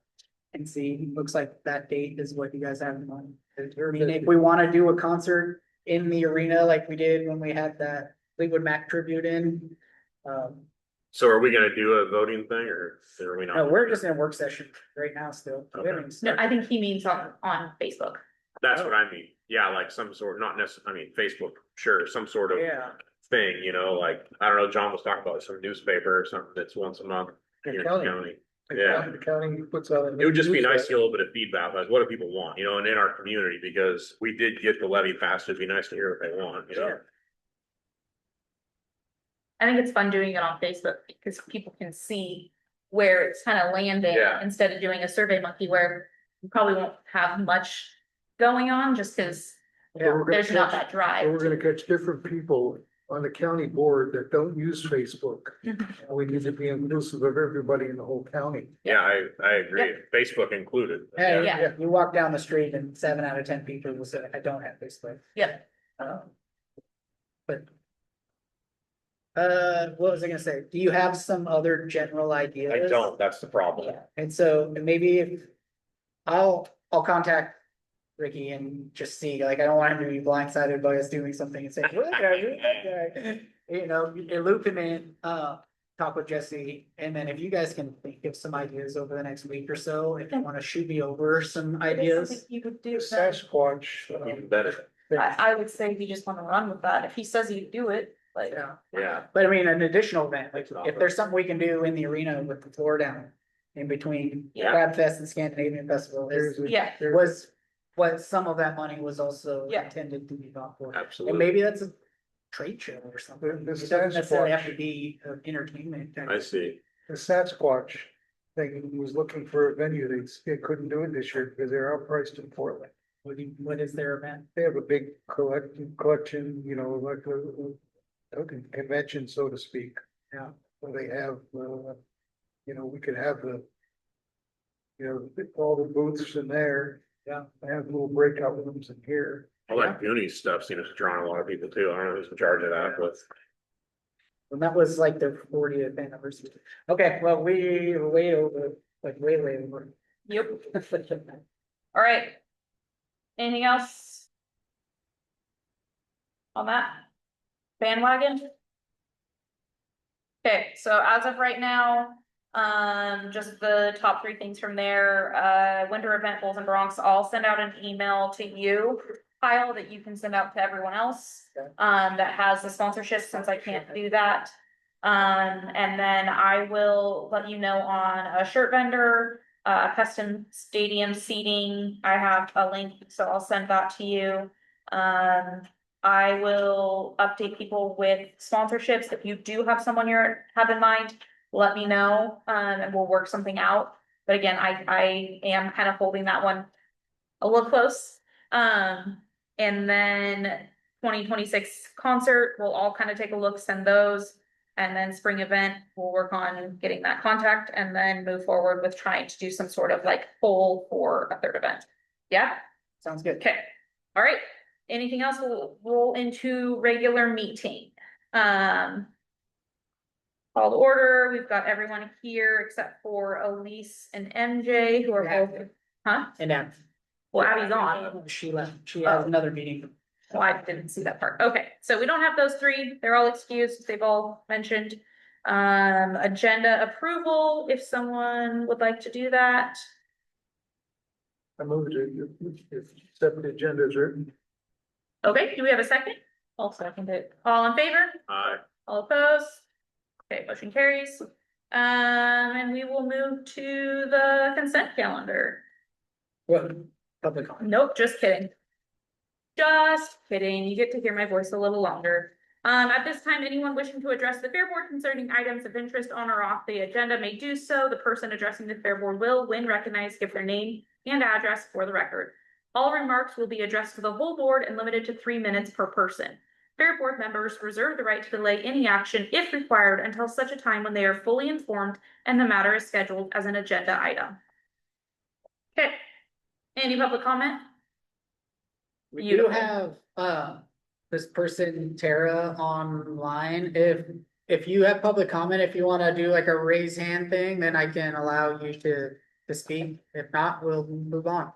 and see. Looks like that date is what you guys have in mind. I mean, if we wanna do a concert in the arena like we did when we had that Fleetwood Mac tribute in. So are we gonna do a voting thing or are we not? No, we're just in a work session right now still. We haven't even no, started. I think he means on Facebook. That's what I mean. Yeah, like some sort, not necessarily, I mean, Facebook, sure, some sort of Yeah, thing, like, I don't know, John was talking about some newspaper or something that's once a month. The here in county, county. the Yeah. county- the county puts out. It would just be nice to get a little bit of feedback, like what do people want, and in our community, because we did get the levy passed, it'd be nice to hear what they want. Yeah. I think it's fun doing it on Facebook because people can see where it's kind of landing Yeah. instead of doing a Survey Monkey where you probably won't have much going on just because yeah, there's not that drive. We're gonna catch different people on the county board that don't use Facebook. Mhm. And we need to be inclusive of everybody in the whole county. Yeah, I agree, Facebook included. Hey, Yeah. yeah, you walk down the street and 7 out of 10 people will say, I don't have Facebook. Yep. But. What was I gonna say? Do you have some other general ideas? I don't, that's the problem. Yeah, and so maybe if, I'll contact Ricky and just see, like, I don't want him to be blindsided by us doing something and saying, look, that guy. And loop him in, talk with Jesse, and then if you guys can think of some ideas over the next week or so, if you wanna shoot me over some ideas. You would The do. Sasquatch. Even better, I would say we just want to run with that. If he says he'd do it, like. Yeah, yeah. but I mean, an additional event, like, if there's something we can do in the arena with the floor down. In between Yeah. Crab Fest and Scandinavian Festival There's is, a- Yeah. there- was what some of that money was also Yeah. intended to be bought for. And Absolutely, maybe that's a trade show or something. The It doesn't necessarily have to Sasquatch, be entertainment. I see, the Sasquatch thing was looking for a venue. They couldn't do it this year because they're outpriced in Portland. What is their event? They have a big collection, you know, like a convention, so to speak. Yeah. Where they have, you know, we could have the, you know, all the booths in there. Yeah. I have little breakout rooms in here. All that Goonies stuff seems to draw a lot of people too. I don't know who's in charge of that, but And that was like their 40th anniversary. Okay, well, we were way over, like way over. Yep. All right. Anything else? On that? Bandwagon? Okay, so as of right now, just the top three things from there, winter event Bulls and Bronx, I'll send out an email to you, Kyle, that you can send out to everyone else. Okay. That has the sponsorship, since I can't do that. And then I will let you know on a shirt vendor, custom stadium seating. I have a link, so I'll send that to you. I will update people with sponsorships. If you do have someone you have in mind, let me know, and we'll work something out. But again, I am kind of holding that one a little close. And then 2026 concert, we'll all kind of take a look, send those. And then spring event, we'll work on getting that contact and then move forward with trying to do some sort of like poll for a third event. Yeah? Sounds good. Okay, all right. Anything else? We'll roll into regular meeting. Call to order. We've got everyone here except for Elise and MJ who are both, huh? And then. Well, Abby's on. She left, she has another meeting. Well, I didn't see that part. Okay, so we don't have those three. They're all excused. They've all mentioned. Agenda approval, if someone would like to do that. I moved to, accept the agenda as written. Okay, do we have a second? I'll second it. All in favor? All opposed? Okay, motion carries. And we will move to the consent calendar. What? Public comment. Nope, just kidding. Just kidding. You get to hear my voice a little longer. At this time, anyone wishing to address the Fair Board concerning items of interest on or off the agenda may do so. The person addressing the Fair Board will, when recognized, give their name and address for the record. All remarks will be addressed to the whole board and limited to 3 minutes per person. Fair Board members reserve the right to delay any action if required until such a time when they are fully informed and the matter is scheduled as an agenda item. Okay. Any public comment? We do have, this person, Tara, online. If you have public comment, if you wanna do like a raise hand thing, then I can allow you to speak. If not, we'll move on.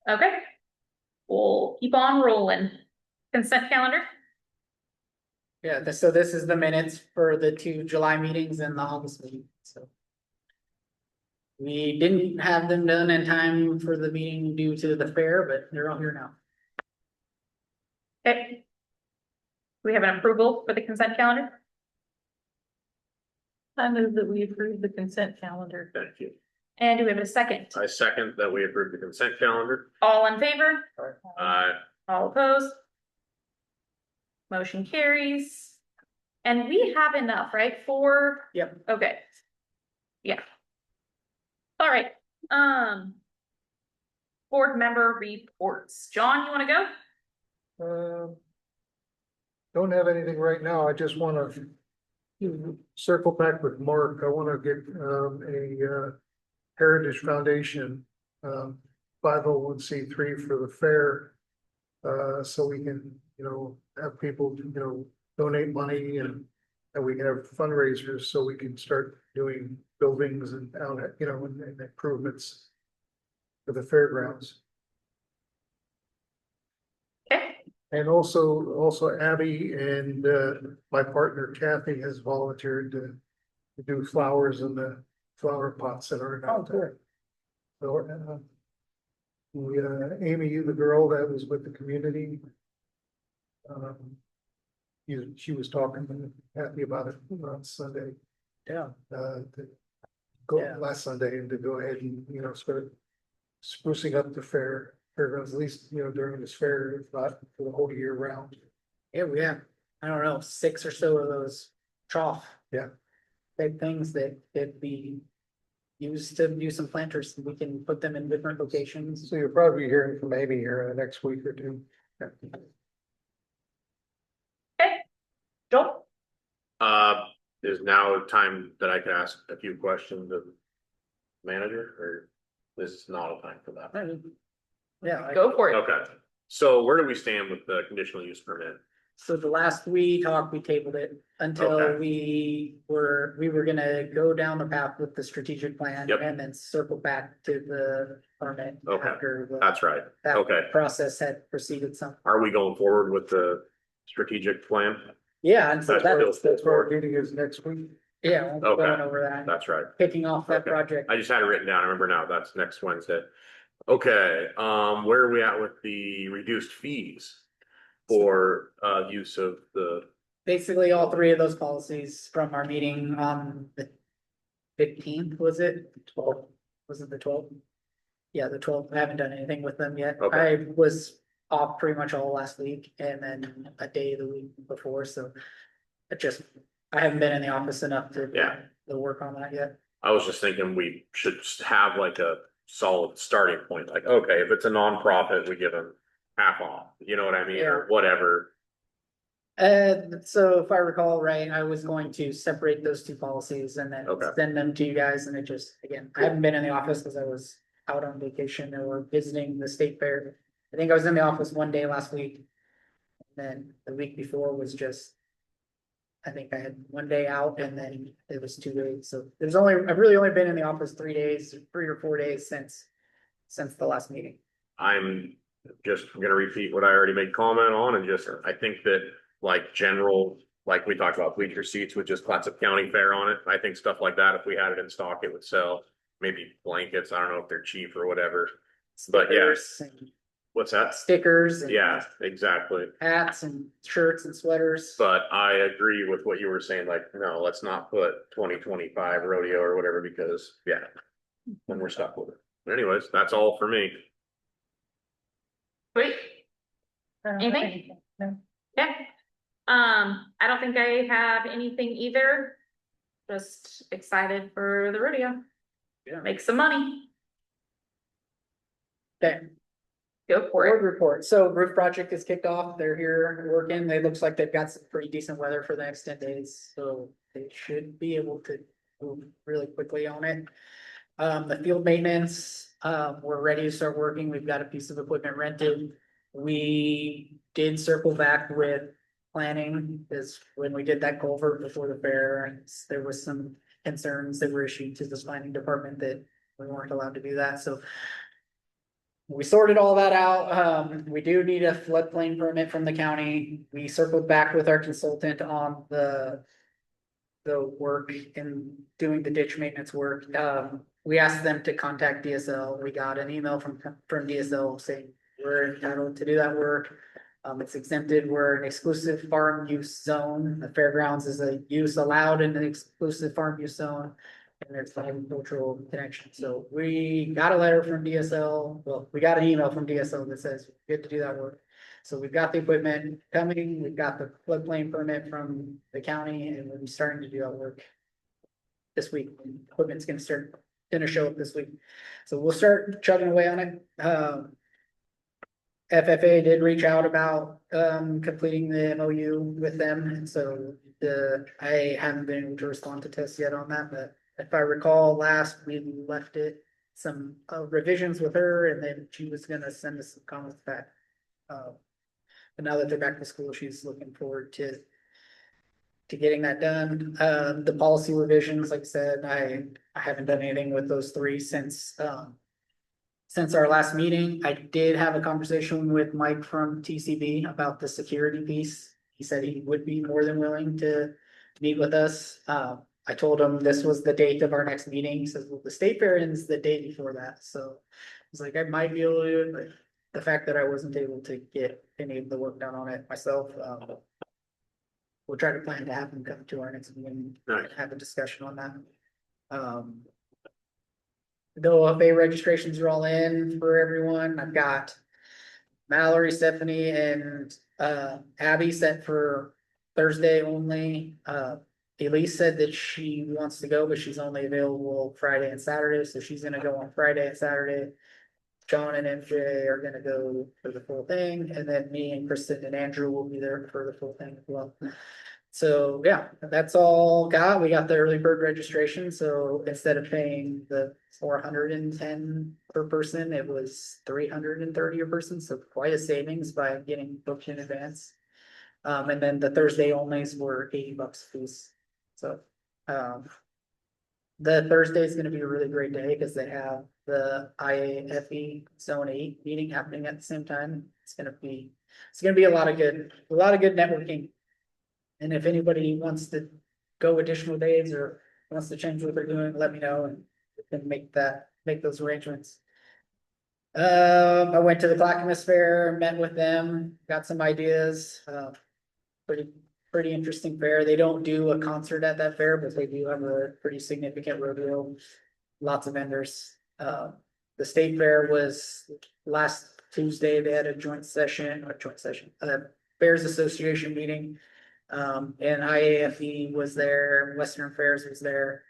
Okay. We'll keep on rolling. Consent calendar? Yeah, so this is the minutes for the 2 July meetings and the August meeting, so. We didn't have them done in time for the meeting due to the fair, but they're all here now. Okay. We have an approval for the consent calendar? I move that we approve the consent calendar. thank you. And do we have a second? I second that we approve the consent calendar. All in favor? Uh, All opposed? Motion carries. And we have enough, right? Yep. Okay. Yeah. All right, board member reports. John, you wanna go? Don't have anything right now. I just wanna circle back with Mark. I wanna get, a Heritage Foundation, 501(c)(3) for the fair. So we can, you know, have people, you know, donate money and we can have fundraisers so we can start doing buildings and out, you know, and improvements for the fairgrounds. Okay, And also Abby and my partner Kathy has volunteered to do flowers in the flower pots that are out there. So Amy, you the girl that was with the community. She was talking to Kathy about it on Sunday. Yeah. To go Yeah. last Sunday and to go ahead and, you know, start sprucing up the fairgrounds, at least, you know, during this fair, if not for the whole year round. Yeah, we have, I don't know, 6 or so of those trough. Yeah. type things that could be used to do some planters. We can put them in different locations. So you'll probably be hearing from Amy here in the next week or two. Okay, Joel? Is now a time that I can ask a few questions of manager, or this is not a time for that? Yeah, Go for it. Okay, so where do we stand with the conditional use permit? so the last we talked, we tabled it until Okay. we were gonna go down the path with the strategic plan. Yep. And then circle back to the permit Okay. after That's right. that Okay. process had proceeded some. Are we going forward with the strategic plan? Yeah, and so That's where our meeting is next week. yeah, we'll be Okay. going over that, That's right. kicking off that Okay. project. I just had it written down. I remember now. That's next Wednesday. Okay, where are we at with the reduced fees for use of the, Basically, all three of those policies from our meeting on the 15th, was it? 12th, was it the 12th? Yeah, the 12th. I haven't done anything with them yet. Okay. I was off pretty much all last week and then a day the week before, so I haven't been in the office enough to Yeah. to work on that yet. I was just thinking we should have like a solid starting point, like, okay, if it's a nonprofit, we give them half off, you know what I mean, or whatever. So if I recall right, I was going to separate those two policies and then Okay. send them to you guys, and it just, again, I haven't been in the office because I was out on vacation or visiting the state fair. I think I was in the office one day last week. Then the week before was just, I think I had one day out and then it was 2 days, so I've really only been in the office 3 or 4 days since the last meeting. I'm just gonna repeat what I already made comment on, and just, I think that like general, like we talked about bleacher seats with just Clatsop County Fair on it, I think stuff like that, if we had it in stock, it would sell. Maybe blankets, I don't know if they're cheap or whatever, but yeah, Stickers and what's that? Stickers and Yeah, exactly. hats and shirts and sweaters. But I agree with what you were saying, like, no, let's not put 2025 rodeo or whatever, because yeah, then we're stuck with it. But anyways, that's all for me. Great, I don't have Anything? anything. No. okay. I don't think I have anything either. Just excited for the rodeo. Yeah. Make some money. Okay. Go for Board it. report. So roof project is kicked off. They're here working. It looks like they've got some pretty decent weather for the next 10 days, so they should be able to move really quickly on it. The field maintenance, we're ready to start working. We've got a piece of equipment rented. We did circle back with planning, is when we did that culvert before the fair, there was some concerns that were issued to the planning department that we weren't allowed to do that, so we sorted all that out. We do need a floodplain permit from the county. We circled back with our consultant on the work in doing the ditch maintenance work. We asked them to contact DSL. We got an email from DSL saying we're entitled to do that work. It's exempted. We're an exclusive farm use zone. The fairgrounds is a use allowed in an exclusive farm use zone. And there's the agricultural connection. So we got a letter from DSL. Well, we got an email from DSL that says we get to do that work. So we've got the equipment coming. We've got the floodplain permit from the county, and we'll be starting to do that work this week. Equipment's gonna show up this week. So we'll start chugging away on it. FFA did reach out about completing the MOU with them, and so I haven't been able to respond to Tess yet on that, but if I recall last, we left it some revisions with her, and then she was gonna send us some comments back. But now that they're back to school, she's looking forward to getting that done. The policy revisions, like I said, I haven't done anything with those three since our last meeting. I did have a conversation with Mike from TCB about the security piece. He said he would be more than willing to meet with us. I told him this was the date of our next meeting. He says, well, the state fair ends the day before that, so I was like, I might be able to do it, but the fact that I wasn't able to get any of the work done on it myself, we'll try to plan to have him come to our next meeting and Nice. have a discussion on that. The OFA registrations are all in for everyone. I've got Mallory, Stephanie, and Abby set for Thursday only. Elise said that she wants to go, but she's only available Friday and Saturday, so she's gonna go on Friday and Saturday. John and MJ are gonna go for the full thing, and then me and Kristen and Andrew will be there for the full thing as well. So, yeah, that's all got. We got the early bird registration, so instead of paying the 410 per person, it was 330 a person, so quite a savings by getting booked in advance. And then the Thursday onlys were $80 a piece, so, the Thursday is gonna be a really great day because they have the IAFE Zone 8 meeting happening at the same time. It's gonna be a lot of good networking. And if anybody wants to go additional days or wants to change what they're doing, let me know and we can make those arrangements. I went to the Clackamas Fair, met with them, got some ideas, pretty interesting fair. They don't do a concert at that fair, but they do have a pretty significant rodeo. Lots of vendors. The state fair was last Tuesday. They had a joint session, Bears Association meeting. And IAFE was there, Western Affairs was there.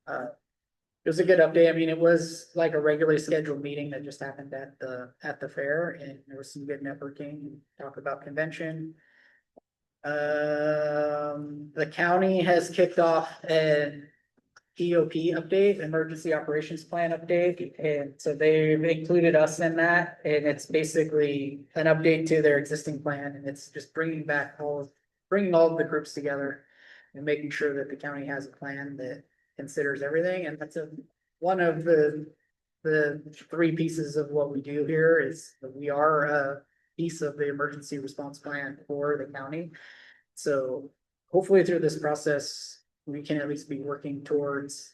It was a good update. I mean, it was like a regularly scheduled meeting that just happened at the fair, and there was some good networking, talk about convention. The county has kicked off an EOP update, emergency operations plan update, and so they've included us in that, and it's basically an update to their existing plan, and it's just bringing all of the groups together and making sure that the county has a plan that considers everything, and that's one of the three pieces of what we do here is that we are a piece of the emergency response plan for the county. So hopefully through this process, we can at least be working towards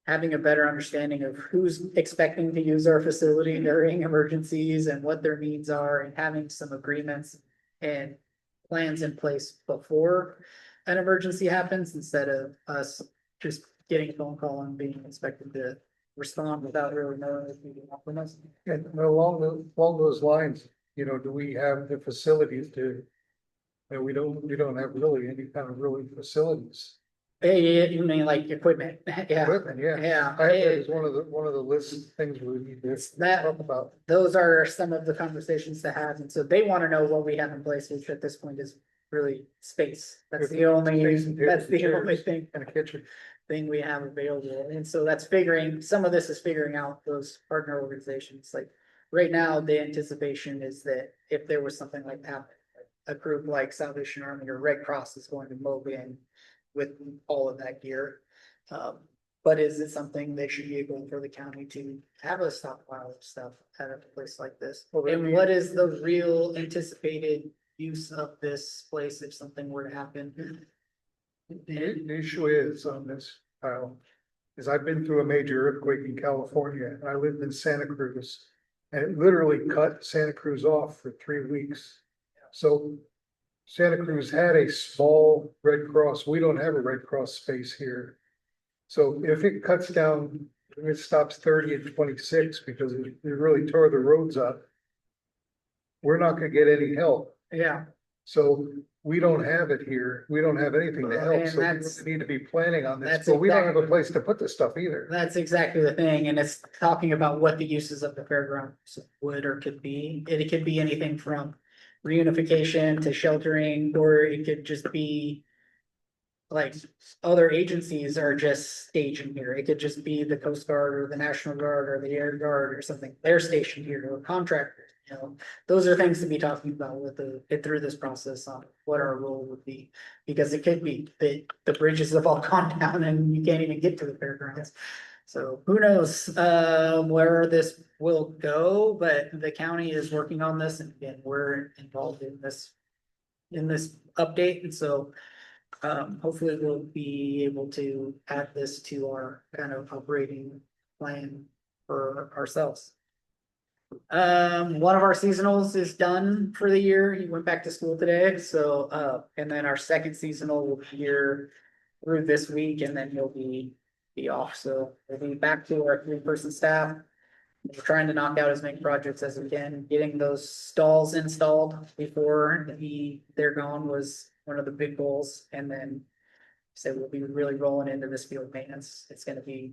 having a better understanding of who's expecting to use our facility during emergencies and what their needs are, and having some agreements and plans in place before an emergency happens, instead of us just getting a phone call and being expected to respond without really knowing if we can help them. And along those lines, do we have the facilities to? We don't have really any kind of facilities. Hey, you mean like equipment? Yeah, Equipment, yeah. yeah. That is one of the list of things we need to talk about. Those are some of the conversations to have, and so they want to know what we have in place, which at this point is really space. That's the only thing. And a kitchen. Thing we have available, and so some of this is figuring out those partner organizations. Like right now, the anticipation is that if there was something like that, a group like Salvation Army or Red Cross is going to mob in with all of that gear. But is it something they should be able for the county to have a stockpile of stuff at a place like this? And what is the real anticipated use of this place if something were to happen? The issue is on this, Kyle, is I've been through a major earthquake in California, and I lived in Santa Cruz. And it literally cut Santa Cruz off for 3 weeks. So Santa Cruz had a small Red Cross. We don't have a Red Cross space here. So if it cuts down, it stops 30 and 26 because it really tore the roads up. We're not gonna get any help. Yeah. So we don't have it here. We don't have anything to help. And So we that's- really need to be planning on this, that's but we don't have a exactly- place to put this stuff either. That's exactly the thing, and it's talking about what the uses of the fairgrounds would or could be. It could be anything from reunification to sheltering, or it could just be like other agencies are just stationed here. It could just be the Coast Guard or the National Guard or the Air Guard or something. They're stationed here, or contractors. Those are things to be talking about with through this process on what our role would be, because it could be that the bridges have all gone down and you can't even get to the fairgrounds. So who knows where this will go, but the county is working on this, and again, we're involved in this update, and so hopefully we'll be able to add this to our kind of operating plan for ourselves. One of our seasonals is done for the year. He went back to school today, so and then our second seasonal will be here through this week, and then he'll be off. So we'll be back to our 3-person staff. We're trying to knock out as many projects as we can. Getting those stalls installed before they're gone was one of the big goals, and then So we'll be really rolling into this field maintenance. It's gonna be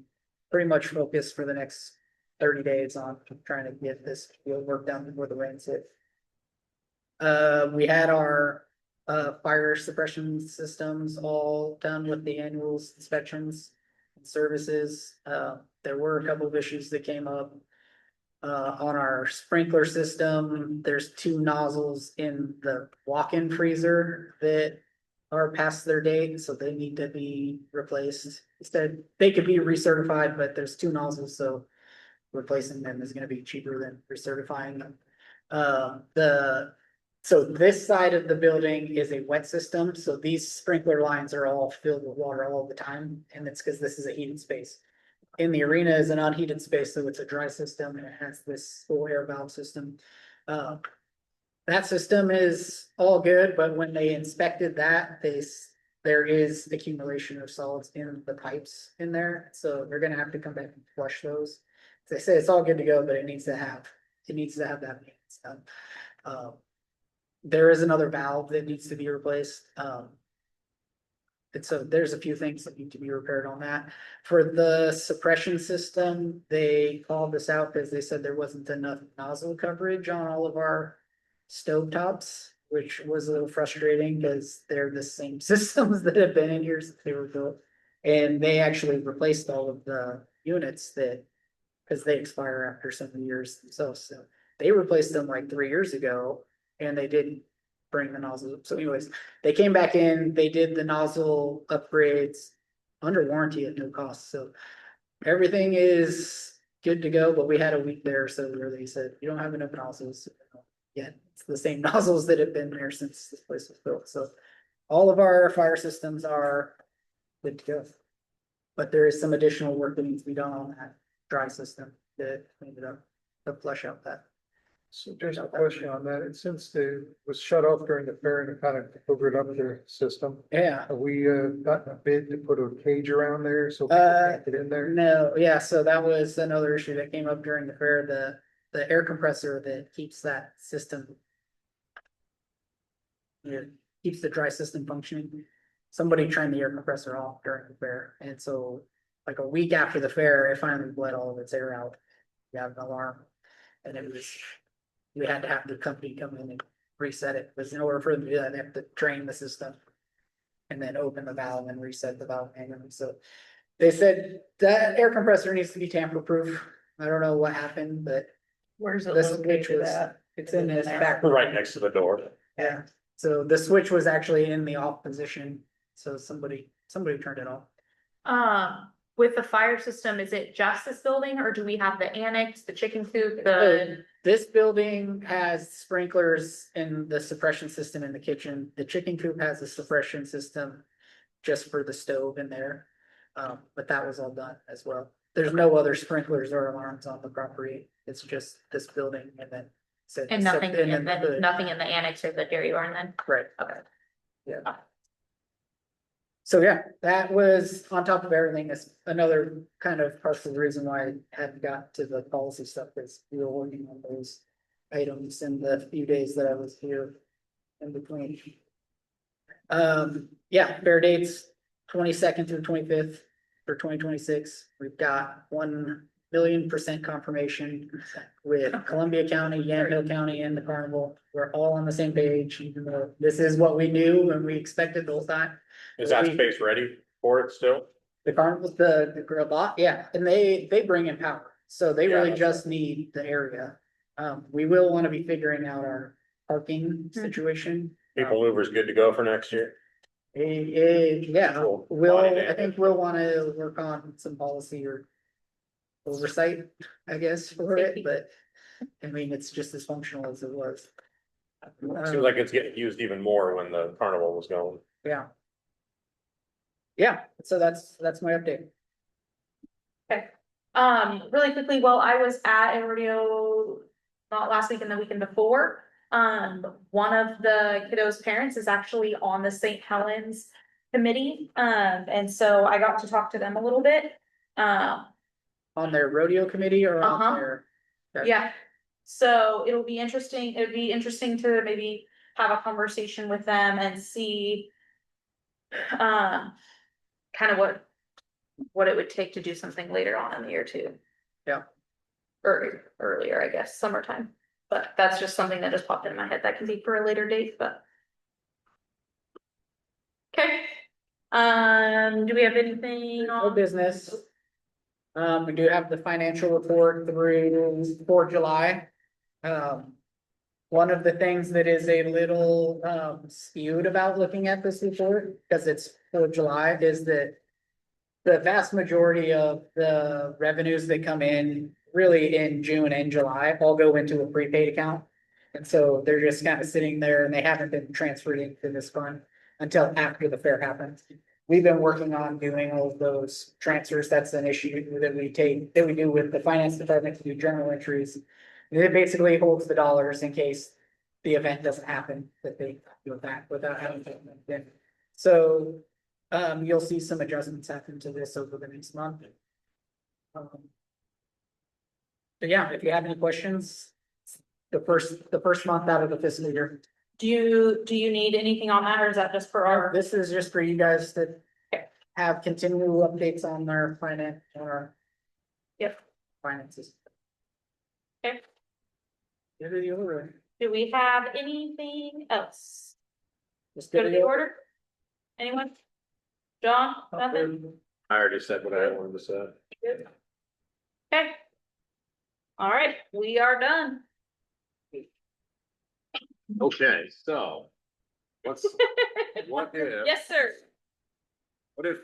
pretty much focused for the next 30 days on trying to get this field work done before the rains hit. We had our fire suppression systems all done with the annual inspections and services. There were a couple of issues that came up. On our sprinkler system, there's two nozzles in the walk-in freezer that are past their date, so they need to be replaced. Instead, they could be recertified, but there's two nozzles, so replacing them is gonna be cheaper than recertifying them. So this side of the building is a wet system, so these sprinkler lines are all filled with water all the time, and it's because this is a heated space. In the arena is an unheated space, so it's a dry system, and it has this full air valve system. That system is all good, but when they inspected that, there is accumulation of solids in the pipes in there, so they're gonna have to come back and flush those. They say it's all good to go, but it needs to have that maintenance done. There is another valve that needs to be replaced. And so there's a few things that need to be repaired on that. For the suppression system, they called us out because they said there wasn't enough nozzle coverage on all of our stovetops, which was a little frustrating because they're the same systems that have been in here since they were built. And they actually replaced all of the units because they expire after so many years themselves. So they replaced them like 3 years ago and they didn't bring the nozzles up. So anyways, they came back in, they did the nozzle upgrades under warranty at no cost. So everything is good to go, but we had a week there, so where they said, you don't have enough nozzles yet. It's the same nozzles that have been there since this place was built. So all of our fire systems are good to go. But there is some additional work that needs to be done on that dry system to clean it up, to flush out that. So just a question on that, and since it was shut off during the fair and it kind of covered up their system, Yeah. have we gotten a bid to put a cage around there so people can't get in there? No, yeah, so that was another issue that came up during the fair, the air compressor that keeps that system. It keeps the dry system functioning. Somebody turned the air compressor off during the fair, and so like a week after the fair, it finally bled all of its air out. We had an alarm, and we had to have the company come in and reset it, because in order for them to do that, they have to drain the system. And then open the valve and reset the valve manually, so. They said that air compressor needs to be tamper proof. I don't know what happened, but Where's it this switch located was, at? it's in this back. Right next to the door. Yeah, so the switch was actually in the off position, so somebody turned it off. With the fire system, is it just this building or do we have the annex, the chicken coop, This building has sprinklers in the suppression system in the kitchen. The chicken coop has a suppression system just for the stove in there. But that was all done as well. There's no other sprinklers or alarms on the property. It's just this building and then. and nothing, and and then then nothing in the annex or the dairy barn then? Right. Okay. Yeah. So yeah, that was on top of everything. It's another kind of partial reason why I hadn't got to the policy stuff, is we were working on those items in the few days that I was here in between. Yeah, fair dates, 22nd through 25th for 2026. We've got 1,000,000% confirmation with Columbia County, Yamhill County, and the carnival. We're all on the same page, even though this is what we knew and we expected the whole time. Is that space ready for it still? The carnival's the grill bot, yeah, and they bring in power, so they Yeah, really that's just need the area. We will want to be figuring out our parking situation. People mover's good to go for next year. Yeah, Cool. I think we'll wanna work on some policy or oversight, I guess, for it, but I mean, it's just as functional as it was. Seems like it's getting used even more when the carnival was going. Yeah. Yeah, so that's my update. Really quickly, while I was at a rodeo, not last week and the weekend before, one of the kiddos' parents is actually on the St. Helens committee. And so I got to talk to them a little bit. On their rodeo committee or on Uh-huh. their? Okay. Yeah, so it'll be interesting, it'd be interesting to maybe have a conversation with them and see. kind of what it would take to do something later on in the year too. Yeah. Or earlier, I guess, summertime, but that's just something that just popped into my head. That can be for a later date, but. Okay, do we have anything No on? business. We do have the financial report for July. One of the things that is a little skewed about looking at this report, because it's for July, is that the vast majority of the revenues that come in really in June and July all go into a prepaid account. And so they're just kind of sitting there and they haven't been transferred into this fund until after the fair happens. We've been working on doing all of those transfers. That's an issue that we do with the finance department to do journal entries. And it basically holds the dollars in case the event doesn't happen that they do that without having to. So you'll see some adjustments happen to this over the next month. But yeah, if you have any questions, the first month out of the fiscal year. Do you need anything on that, or is that just for our? This is just for you guys to have continual updates on their Yep. finances. Okay. Give it the order. Do we have anything else? Just Go give to it the the order? Anyone? John, nothing? I already said what I wanted to say. Okay. All right, we are done. Okay, so. What if? Yes, sir. What if